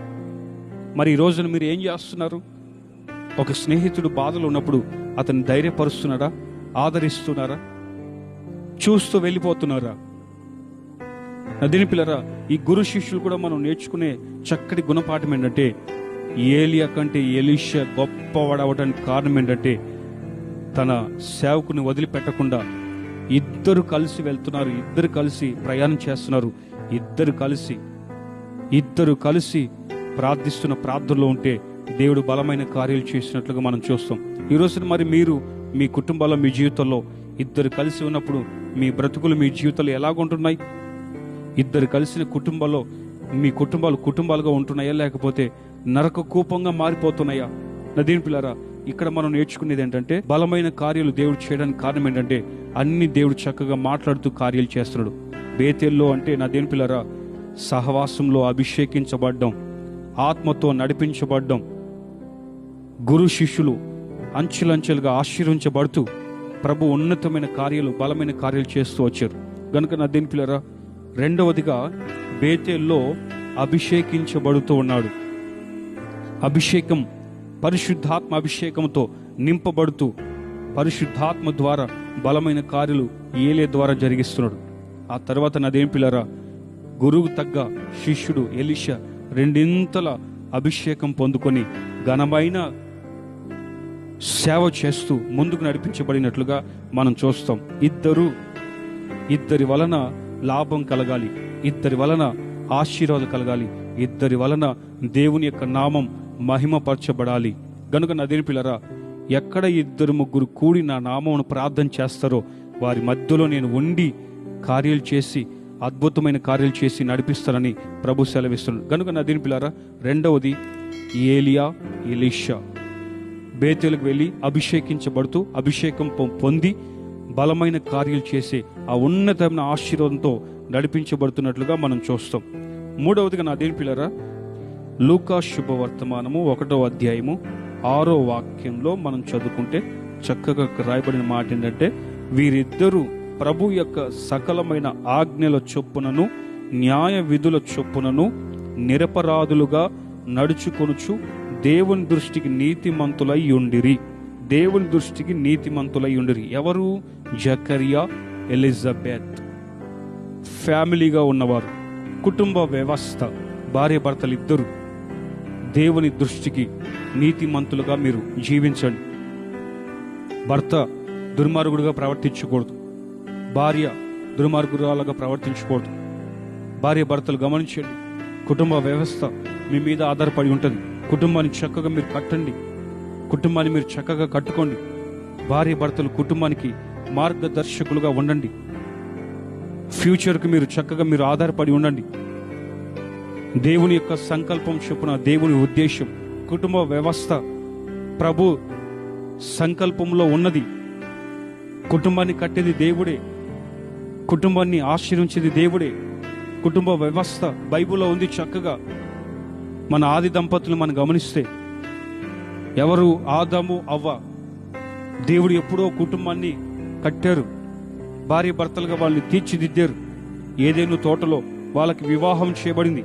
మరి ఈ రోజున మీరు ఏం చేస్తున్నారు? ఒక స్నేహితుడు బాధలు ఉన్నప్పుడు అతన్ని ధైర్యపరుస్తున్నారా? ఆదరిస్తున్నారా? చూస్తూ వెళ్ళిపోతున్నారా? అదేని పిల్లరా, ఈ గురు శిష్యులు కూడా మనం నేర్చుకునే చక్కటి గుణపాఠం ఏంటంటే, ఏలియా కంటే ఎలీషా గొప్పవాడు అవడానికి కారణం ఏంటంటే, తన సేవకుని వదిలిపెట్టకుండా ఇద్దరు కలిసి వెళ్తున్నారు, ఇద్దరు కలిసి ప్రయాణం చేస్తున్నారు, ఇద్దరు కలిసి ప్రార్థిస్తున్న ప్రార్థనలో ఉంటే దేవుడు బలమైన కార్యాలు చేసినట్లుగా మనం చూస్తాం. ఈరోజు మరి మీరు మీ కుటుంబాల్లో, మీ జీవితంలో ఇద్దరు కలిసి ఉన్నప్పుడు మీ బ్రతుకులు, మీ జీవితాలు ఎలాగుంటున్నాయి? ఇద్దరు కలిసిన కుటుంబాల్లో మీ కుటుంబాలుగా ఉంటున్నాయా, లేకపోతే నరక కూపంగా మారిపోతున్నాయా? నదీన్ పిల్లరా, ఇక్కడ మనం నేర్చుకునేది ఏంటంటే, బలమైన కార్యాలు దేవుడు చేయడానికి కారణం ఏంటంటే, అన్ని దేవుడు చక్కగా మాట్లాడుతూ కార్యాలు చేస్తున్నాడు. బేతేల్లో అంటే నదీన్ పిల్లరా, సహవాసంలో అభిషేకించబడ్డం, ఆత్మతో నడిపించబడ్డం, గురు శిష్యులు అంచెలంచెలుగా ఆశీర్వించబడుతూ ప్రభు ఉన్నతమైన కార్యాలు, బలమైన కార్యాలు చేస్తూ వచ్చారు. గనుక నదీన్ పిల్లరా, రెండవదిగా బేతేల్లో అభిషేకించబడుతూ ఉన్నాడు. అభిషేకం, పరిశుద్ధాత్మ అభిషేకంతో నింపబడుతూ పరిశుద్ధాత్మ ద్వారా బలమైన కార్యాలు ఏలే ద్వారా జరిగిస్తున్నాడు. ఆ తర్వాత నదేం పిల్లరా, గురువు తగ్గ శిష్యుడు ఎలీషా రెండింతల అభిషేకం పొందుకొని ఘనమైన సేవ చేస్తూ ముందుకు నడిపించబడినట్లుగా మనం చూస్తాం. ఇద్దరి వలన లాభం కలగాలి, ఇద్దరి వలన ఆశీర్వాదం కలగాలి, ఇద్దరి వలన దేవుని యొక్క నామం మహిమపరచబడాలి. గనుక నదేని పిల్లరా, ఎక్కడ ఇద్దరు ముగ్గురు కూడి నా నామమును ప్రార్థన చేస్తారో వారి మధ్యలో నేను ఉండి కార్యాలు చేసి, అద్భుతమైన కార్యాలు చేసి నడిపిస్తానని ప్రభు సెలవిస్తున్నాడు. గనుక నదేని పిల్లరా, రెండవది ఏలియా, ఎలీషా బేతేలుకు వెళ్ళి అభిషేకించబడుతూ అభిషేకం పొంది బలమైన కార్యాలు చేసే ఆ ఉన్నతమైన ఆశీర్వాదంతో నడిపించబడుతున్నట్లుగా మనం చూస్తాం. మూడవదిగా నదేని పిల్లరా, లూకా శుభవర్తమానము 1వ అధ్యాయము 6వ వాక్యంలో మనం చదువుకుంటే చక్కగా రాయబడిన మాట ఏంటంటే, వీరిద్దరూ ప్రభు యొక్క సకలమైన ఆజ్ఞల చొప్పునను న్యాయ విధుల చొప్పునను నిరపరాధులుగా నడుచుకొనుచు దేవుని దృష్టికి నీతిమంతులై ఉండిరి. దేవుని దృష్టికి నీతిమంతులై ఉండిరి. ఎవరు? జకరియా, ఎలిజబెత్. ఫ్యామిలీగా ఉన్నవారు, కుటుంబ వ్యవస్థ, భార్య భర్తలు ఇద్దరు దేవుని దృష్టికి నీతిమంతులుగా మీరు జీవించండి. భర్త దుర్మార్గుడుగా ప్రవర్తించకూడదు, భార్య దుర్మార్గురాలుగా ప్రవర్తించకూడదు. భార్య భర్తలు గమనించండి, కుటుంబ వ్యవస్థ మీ మీద ఆధారపడి ఉంటుంది. కుటుంబాన్ని చక్కగా మీరు కట్టండి, కుటుంబాన్ని మీరు చక్కగా కట్టుకోండి. భార్య భర్తలు కుటుంబానికి మార్గదర్శకులుగా ఉండండి. ఫ్యూచర్కి మీరు చక్కగా మీరు ఆధారపడి ఉండండి. దేవుని యొక్క సంకల్పం చొప్పున, దేవుని ఉద్దేశం, కుటుంబ వ్యవస్థ ప్రభు సంకల్పంలో ఉన్నది. కుటుంబాన్ని కట్టేది దేవుడే, కుటుంబాన్ని ఆశీర్వించేది దేవుడే. కుటుంబ వ్యవస్థ బైబిల్లో ఉంది చక్కగా. మన ఆది దంపతులు మనం గమనిస్తే, ఎవరు? ఆదాము, అవ్వ. దేవుడు ఎప్పుడో కుటుంబాన్ని కట్టారు, భార్య భర్తలుగా వాళ్ళని తీర్చిదిద్దారు. ఏదేను తోటలో వాళ్ళకి వివాహం చేయబడింది.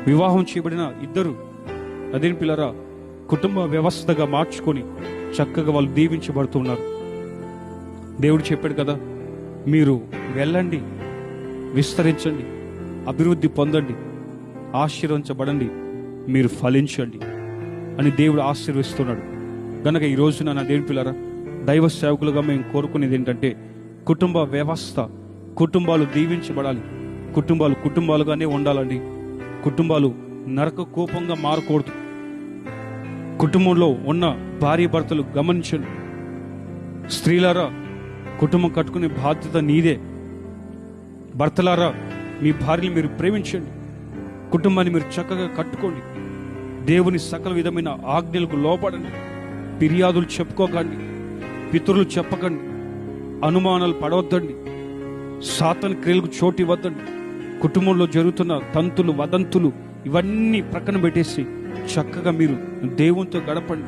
వివాహం చేయబడిన ఇద్దరు అదేం పిల్లరా కుటుంబ వ్యవస్థగా మార్చుకొని చక్కగా వాళ్ళు దీవించబడుతున్నారు. దేవుడు చెప్పాడు కదా, మీరు వెళ్ళండి, విస్తరించండి, అభివృద్ధి పొందండి, ఆశీర్వదించబడండి, మీరు ఫలించండి అని దేవుడు ఆశీర్వదిస్తున్నాడు. గనక ఈ రోజున నా దేవుని పిల్లరా, దైవ సేవకులుగా మేము కోరుకునేది ఏంటంటే, కుటుంబ వ్యవస్థ, కుటుంబాలు దీవించబడాలి, కుటుంబాలు కుటుంబాలుగానే ఉండాలండి. కుటుంబాలు నరక కోపంగా మారకూడదు. కుటుంబంలో ఉన్న భార్య భర్తలు గమనించండి. స్త్రీలారా, కుటుంబం కట్టుకునే బాధ్యత నీదే. భర్తలారా, మీ భార్యని మీరు ప్రేమించండి, కుటుంబాన్ని మీరు చక్కగా కట్టుకోండి. దేవుని సకల విధమైన ఆజ్ఞలకు లోపడండి. ఫిర్యాదులు చెప్పుకోకండి, పితరులు చెప్పకండి, అనుమానాలు పడవద్దండి, సాతాను క్రియలకు చోటు ఇవ్వద్దండి. కుటుంబంలో జరుగుతున్న తంతులు, వదంతులు ఇవన్నీ ప్రక్కన పెట్టేసి చక్కగా మీరు దేవునితో గడపండి.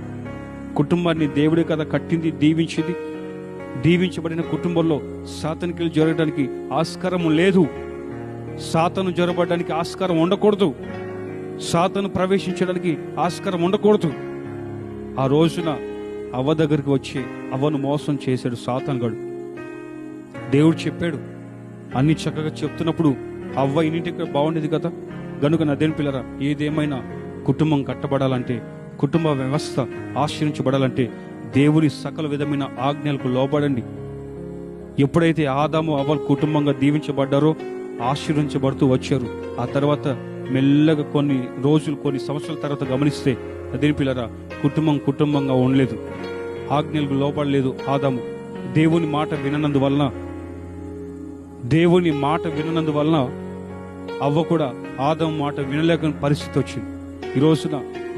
కుటుంబాన్ని దేవుడే కదా కట్టింది, దీవించింది. దీవించబడిన కుటుంబంలో సాతాను క్రియలు జరగడానికి ఆస్కారం లేదు. సాతాను జరగబడడానికి ఆస్కారం ఉండకూడదు. సాతాను ప్రవేశించడానికి ఆస్కారం ఉండకూడదు. ఆ రోజున అవ్వ దగ్గరికి వచ్చి అవ్వను మోసం చేశాడు సాతానుగాడు. దేవుడు చెప్పాడు, అన్ని చక్కగా చెప్తున్నప్పుడు అవ్వ ఇంటికి బాగుండేది కదా. గనుక నదేని పిల్లరా, ఏదేమైనా కుటుంబం కట్టబడాలంటే, కుటుంబ వ్యవస్థ ఆశ్రయించబడాలంటే దేవుని సకల విధమైన ఆజ్ఞలకు లోబడండి. ఎప్పుడైతే ఆదాము అవ్వలు కుటుంబంగా దీవించబడ్డారో ఆశీర్వించబడుతూ వచ్చారు. ఆ తర్వాత మెల్లగా కొన్ని రోజులు, కొన్ని సంవత్సరాల తర్వాత గమనిస్తే అదేని పిల్లరా, కుటుంబంగా ఉండలేదు, ఆజ్ఞలకు లోబడలేదు ఆదాము. దేవుని మాట విననందువలన అవ్వ కూడా ఆదాము మాట వినలేక పరిస్థితి వచ్చింది. ఈ రోజున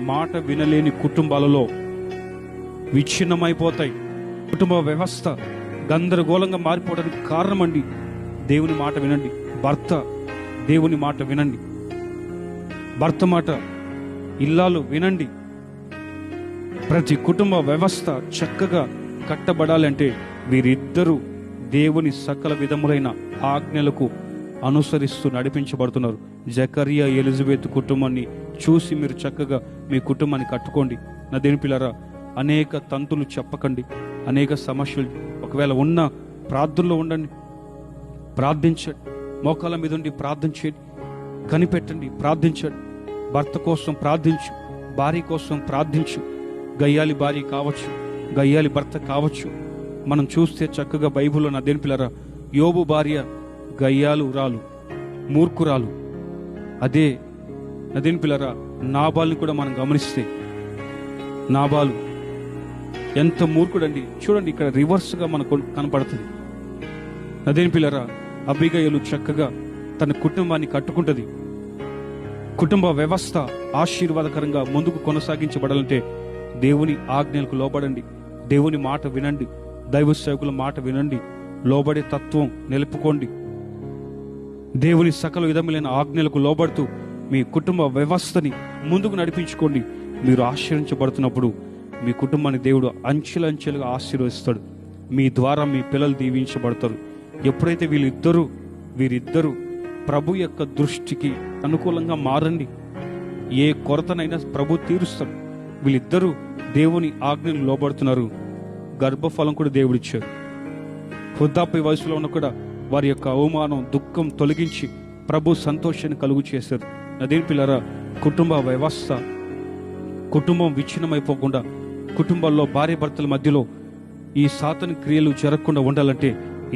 మాట వినలేని కుటుంబాలలో విచ్ఛిన్నమైపోతాయి. కుటుంబ వ్యవస్థ గందరగోళంగా మారిపోవడానికి కారణం అండి. దేవుని మాట వినండి. భర్త దేవుని మాట వినండి, భర్త మాట ఇల్లాలు వినండి. ప్రతి కుటుంబ వ్యవస్థ చక్కగా కట్టబడాలంటే వీరిద్దరూ దేవుని సకల విధములైన ఆజ్ఞలకు అనుసరిస్తూ నడిపించబడుతున్నారు. జకరియా, ఎలిజబెత్ కుటుంబాన్ని చూసి మీరు చక్కగా మీ కుటుంబాన్ని కట్టుకోండి. నా దేవుని పిల్లరా, అనేక తంతులు చెప్పకండి. అనేక సమస్యలు ఒకవేళ ఉన్న ప్రార్థనలో ఉండండి, ప్రార్థించండి, మోకాళ్ళ మీద ఉండి ప్రార్థన చేయండి, కనిపెట్టండి, ప్రార్థించండి. భర్త కోసం ప్రార్థించు, భార్య కోసం ప్రార్థించు. గయ్యాలి భార్య కావచ్చు, గయ్యాలి భర్త కావచ్చు. మనం చూస్తే చక్కగా బైబిల్లో నా దేవుని పిల్లరా, యోబు భార్య గయ్యాలురాలు, మూర్ఖురాలు. అదే నా దేవుని పిల్లరా, నాబాల్ని కూడా మనం గమనిస్తే నాబాలు ఎంత మూర్ఖుడండి. చూడండి, ఇక్కడ రివర్స్గా మనకు కనపడుతుంది. నా దేవుని పిల్లరా, అబిగయలు చక్కగా తన కుటుంబాన్ని కట్టుకుంటుంది. కుటుంబ వ్యవస్థ ఆశీర్వాదకరంగా ముందుకు కొనసాగించబడాలంటే దేవుని ఆజ్ఞలకు లోబడండి, దేవుని మాట వినండి, దైవ సేవకుల మాట వినండి, లోబడే తత్వం నిలుపుకోండి. దేవుని సకల విధములైన ఆజ్ఞలకు లోబడుతూ మీ కుటుంబ వ్యవస్థని ముందుకు నడిపించుకోండి. మీరు ఆశీర్వించబడుతున్నప్పుడు మీ కుటుంబాన్ని దేవుడు అంచెలంచెలుగా ఆశీర్వదిస్తాడు. మీ ద్వారా మీ పిల్లలు దీవించబడతారు. ఎప్పుడైతే వీరిద్దరూ ప్రభు యొక్క దృష్టికి అనుకూలంగా మారండి, ఏ కొరతనైనా ప్రభు తీరుస్తాడు. వీళ్ళిద్దరూ దేవుని ఆజ్ఞలు లోబడుతున్నారు. గర్భఫలం కూడా దేవుడిచ్చారు. వృద్ధాప్య వయసులో ఉన్న కూడా వారి యొక్క అవమానం, దుఃఖం తొలగించి ప్రభు సంతోషాన్ని కలుగు చేశారు. అదేం పిల్లరా, కుటుంబ వ్యవస్థ, కుటుంబం విచ్ఛిన్నమైపోకుండా, కుటుంబాల్లో భార్య భర్తల మధ్యలో ఈ సాతాను క్రియలు జరగకుండా ఉండాలంటే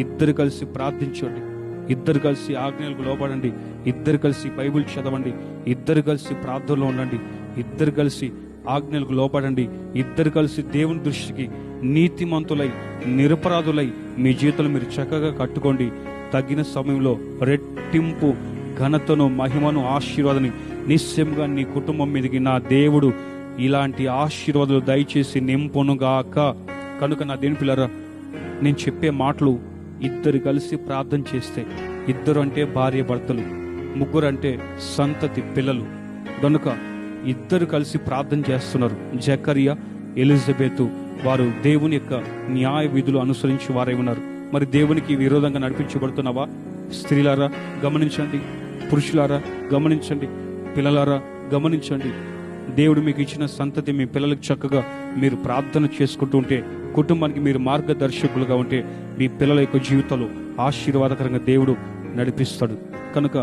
ఇద్దరు కలిసి ప్రార్థించండి. ఇద్దరు కలిసి ఆజ్ఞలకు లోబడండి, ఇద్దరు కలిసి బైబిల్ చదవండి, ఇద్దరు కలిసి ప్రార్థనలో ఉండండి, ఇద్దరు కలిసి ఆజ్ఞలకు లోపడండి, ఇద్దరు కలిసి దేవుని దృష్టికి నీతిమంతులై నిరపరాధులై మీ జీవితంలో మీరు చక్కగా కట్టుకోండి. తగిన సమయంలో రెట్టింపు ఘనతను, మహిమను, ఆశీర్వాదాన్ని నిశ్చయంగా నీ కుటుంబం మీదకి నా దేవుడు ఇలాంటి ఆశీర్వాదాలు దయచేసి నింపునుగాక. కనుక నా దేవుని పిల్లరా, నేను చెప్పే మాటలు ఇద్దరు కలిసి ప్రార్థన చేస్తే, ఇద్దరు అంటే భార్య భర్తలు, ముగ్గురు అంటే సంతతి పిల్లలు, కనుక ఇద్దరు కలిసి ప్రార్థన చేస్తున్నారు. జకరియా, ఎలిజబెతు వారు దేవుని యొక్క న్యాయ విధులు అనుసరించి వారై ఉన్నారు. మరి దేవునికి విరోధంగా నడిపించబడుతున్నావా? స్త్రీలారా గమనించండి, పురుషులారా గమనించండి, పిల్లలారా గమనించండి. దేవుడు మీకు ఇచ్చిన సంతతి మీ పిల్లలకు చక్కగా మీరు ప్రార్థన చేసుకుంటూ ఉంటే, కుటుంబానికి మీరు మార్గదర్శకులుగా ఉంటే, మీ పిల్లల యొక్క జీవితంలో ఆశీర్వాదకరంగా దేవుడు నడిపిస్తాడు. కనుక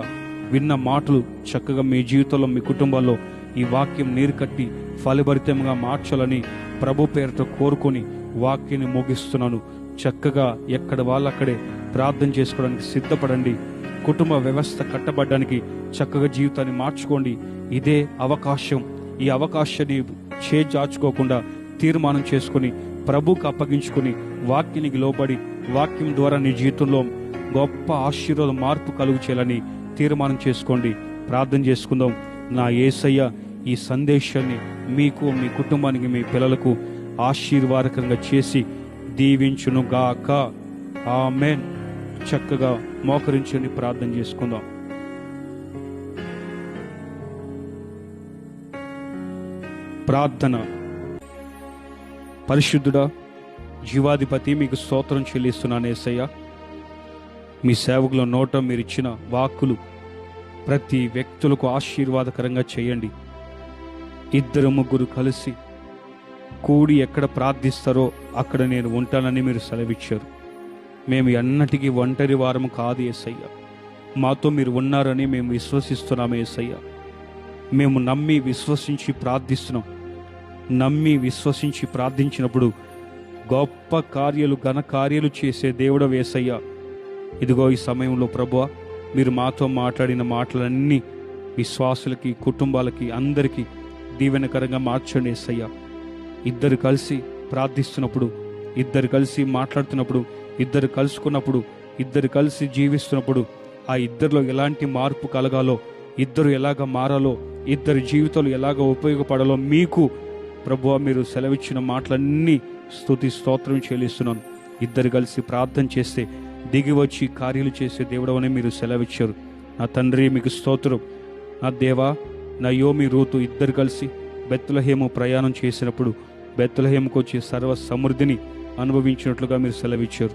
విన్న మాటలు చక్కగా మీ జీవితంలో, మీ కుటుంబాల్లో ఈ వాక్యం నీరు కట్టి ఫలభరితంగా మార్చాలని ప్రభు పేరుతో కోరుకొని వాక్యాన్ని ముగిస్తున్నాను. చక్కగా ఎక్కడ వాళ్ళక్కడే ప్రార్థన చేసుకోవడానికి సిద్ధపడండి. కుటుంబ వ్యవస్థ కట్టబడడానికి చక్కగా జీవితాన్ని మార్చుకోండి. ఇదే అవకాశం. ఈ అవకాశాన్ని చేజార్చుకోకుండా తీర్మానం చేసుకుని ప్రభుకు అప్పగించుకుని వాక్యానికి లోబడి వాక్యం ద్వారా నీ జీవితంలో గొప్ప ఆశీర్వాద మార్పు కలుగు చేయాలని తీర్మానం చేసుకోండి. ప్రార్థన చేసుకుందాం. నా యేసయ్య ఈ సందేశాన్ని మీకు, మీ కుటుంబానికి, మీ పిల్లలకు ఆశీర్వాదకరంగా చేసి దీవించునుగాక. ఆమేన్. చక్కగా మోకరించండి, ప్రార్థన చేసుకుందాం. ప్రార్థన. పరిశుద్ధుడా, జీవాధిపతి, మీకు స్తోత్రం చెల్లిస్తున్నాను యేసయ్య. మీ సేవకుల నోట మీరు ఇచ్చిన వాక్కులు ప్రతి వ్యక్తులకు ఆశీర్వాదకరంగా చేయండి. ఇద్దరు ముగ్గురు కలిసి కూడి ఎక్కడ ప్రార్థిస్తారో అక్కడ నేను ఉంటానని మీరు సెలవిచ్చారు. మేము ఎన్నటికీ ఒంటరి వారము కాదు యేసయ్య. మాతో మీరు ఉన్నారని మేము విశ్వసిస్తున్నాము యేసయ్య. మేము నమ్మి విశ్వసించి ప్రార్థిస్తున్నాం. నమ్మి విశ్వసించి ప్రార్థించినప్పుడు గొప్ప కార్యాలు, ఘన కార్యాలు చేసే దేవుడవు యేసయ్య. ఇదిగో ఈ సమయంలో ప్రభువా, మీరు మాతో మాట్లాడిన మాటలన్నీ విశ్వాసులకి, కుటుంబాలకి, అందరికీ దీవెనకరంగా మార్చండి యేసయ్య. ఇద్దరు కలిసి ప్రార్థిస్తున్నప్పుడు, ఇద్దరు కలిసి మాట్లాడుతున్నప్పుడు, ఇద్దరు కలుసుకున్నప్పుడు, ఇద్దరు కలిసి జీవిస్తున్నప్పుడు ఆ ఇద్దరిలో ఎలాంటి మార్పు కలగాలో, ఇద్దరు ఎలాగ మారాలో, ఇద్దరి జీవితాలు ఎలాగ ఉపయోగపడాలో మీకు ప్రభువా మీరు సెలవిచ్చిన మాటలన్నీ స్తుతి స్తోత్రం చెల్లిస్తున్నాను. ఇద్దరు కలిసి ప్రార్థన చేస్తే దిగి వచ్చి కార్యాలు చేసే దేవుడవని మీరు సెలవిచ్చారు. నా తండ్రి మీకు స్తోత్రం. నా దేవా, నా యోమి రూతు ఇద్దరు కలిసి బెత్లెహేము ప్రయాణం చేసినప్పుడు బెత్లెహేముకు వచ్చి సర్వ సమృద్ధిని అనుభవించినట్లుగా మీరు సెలవిచ్చారు.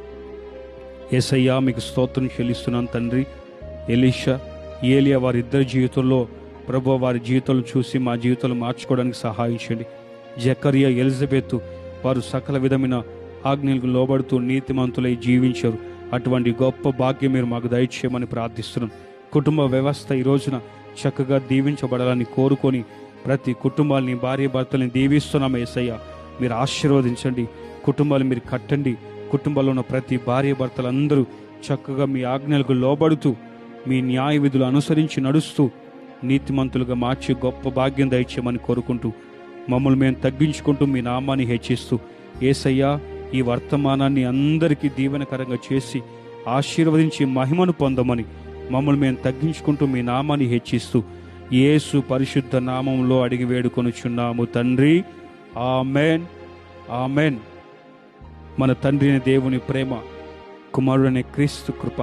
యేసయ్యా, మీకు స్తోత్రం చెల్లిస్తున్నాను తండ్రి. ఎలీషా, ఏలియా వారిద్దరి జీవితంలో ప్రభు వారి జీవితాలు చూసి మా జీవితాలు మార్చుకోవడానికి సహాయించండి. జకరియా, ఎలిజబెత్ వారు సకల విధమైన ఆజ్ఞలకు లోబడుతూ నీతిమంతులై జీవించారు. అటువంటి గొప్ప భాగ్యం మీరు మాకు దయచేయమని ప్రార్థిస్తున్నాం. కుటుంబ వ్యవస్థ ఈ రోజున చక్కగా దీవించబడాలని కోరుకొని ప్రతి కుటుంబాలని, భార్య భర్తల్ని దీవిస్తున్నాం యేసయ్య. మీరు ఆశీర్వదించండి. కుటుంబాలు మీరు కట్టండి. కుటుంబంలో ఉన్న ప్రతి భార్య భర్తలందరూ చక్కగా మీ ఆజ్ఞలకు లోబడుతూ మీ న్యాయ విధులు అనుసరించి నడుస్తూ నీతిమంతులుగా మార్చి గొప్ప భాగ్యం దయచేయమని కోరుకుంటూ మమ్మల్ని మేము తగ్గించుకుంటూ మీ నామాన్ని హెచ్చిస్తూ యేసయ్యా ఈ వర్తమానాన్ని అందరికీ దీవెనకరంగా చేసి ఆశీర్వదించి మహిమను పొందమని మమ్మల్ని మేము తగ్గించుకుంటూ మీ నామాన్ని హెచ్చిస్తూ యేసు పరిశుద్ధ నామంలో అడిగి వేడుకొనుచున్నాము తండ్రి. Amen, amen. మన తండ్రి అయిన దేవుని ప్రేమ, కుమారుడైన క్రీస్తు కృప,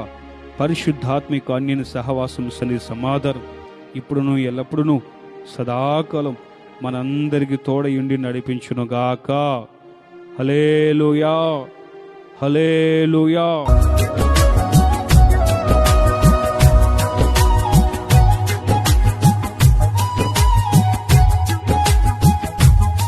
పరిశుద్ధాత్మిక అన్యన సహవాసం, సన్నిధి సమాధానం ఇప్పుడును ఎల్లప్పుడూ సదాకాలం మనందరికీ తోడయుండి నడిపించునుగాక. హల్లెలూయా, హల్లెలూయా.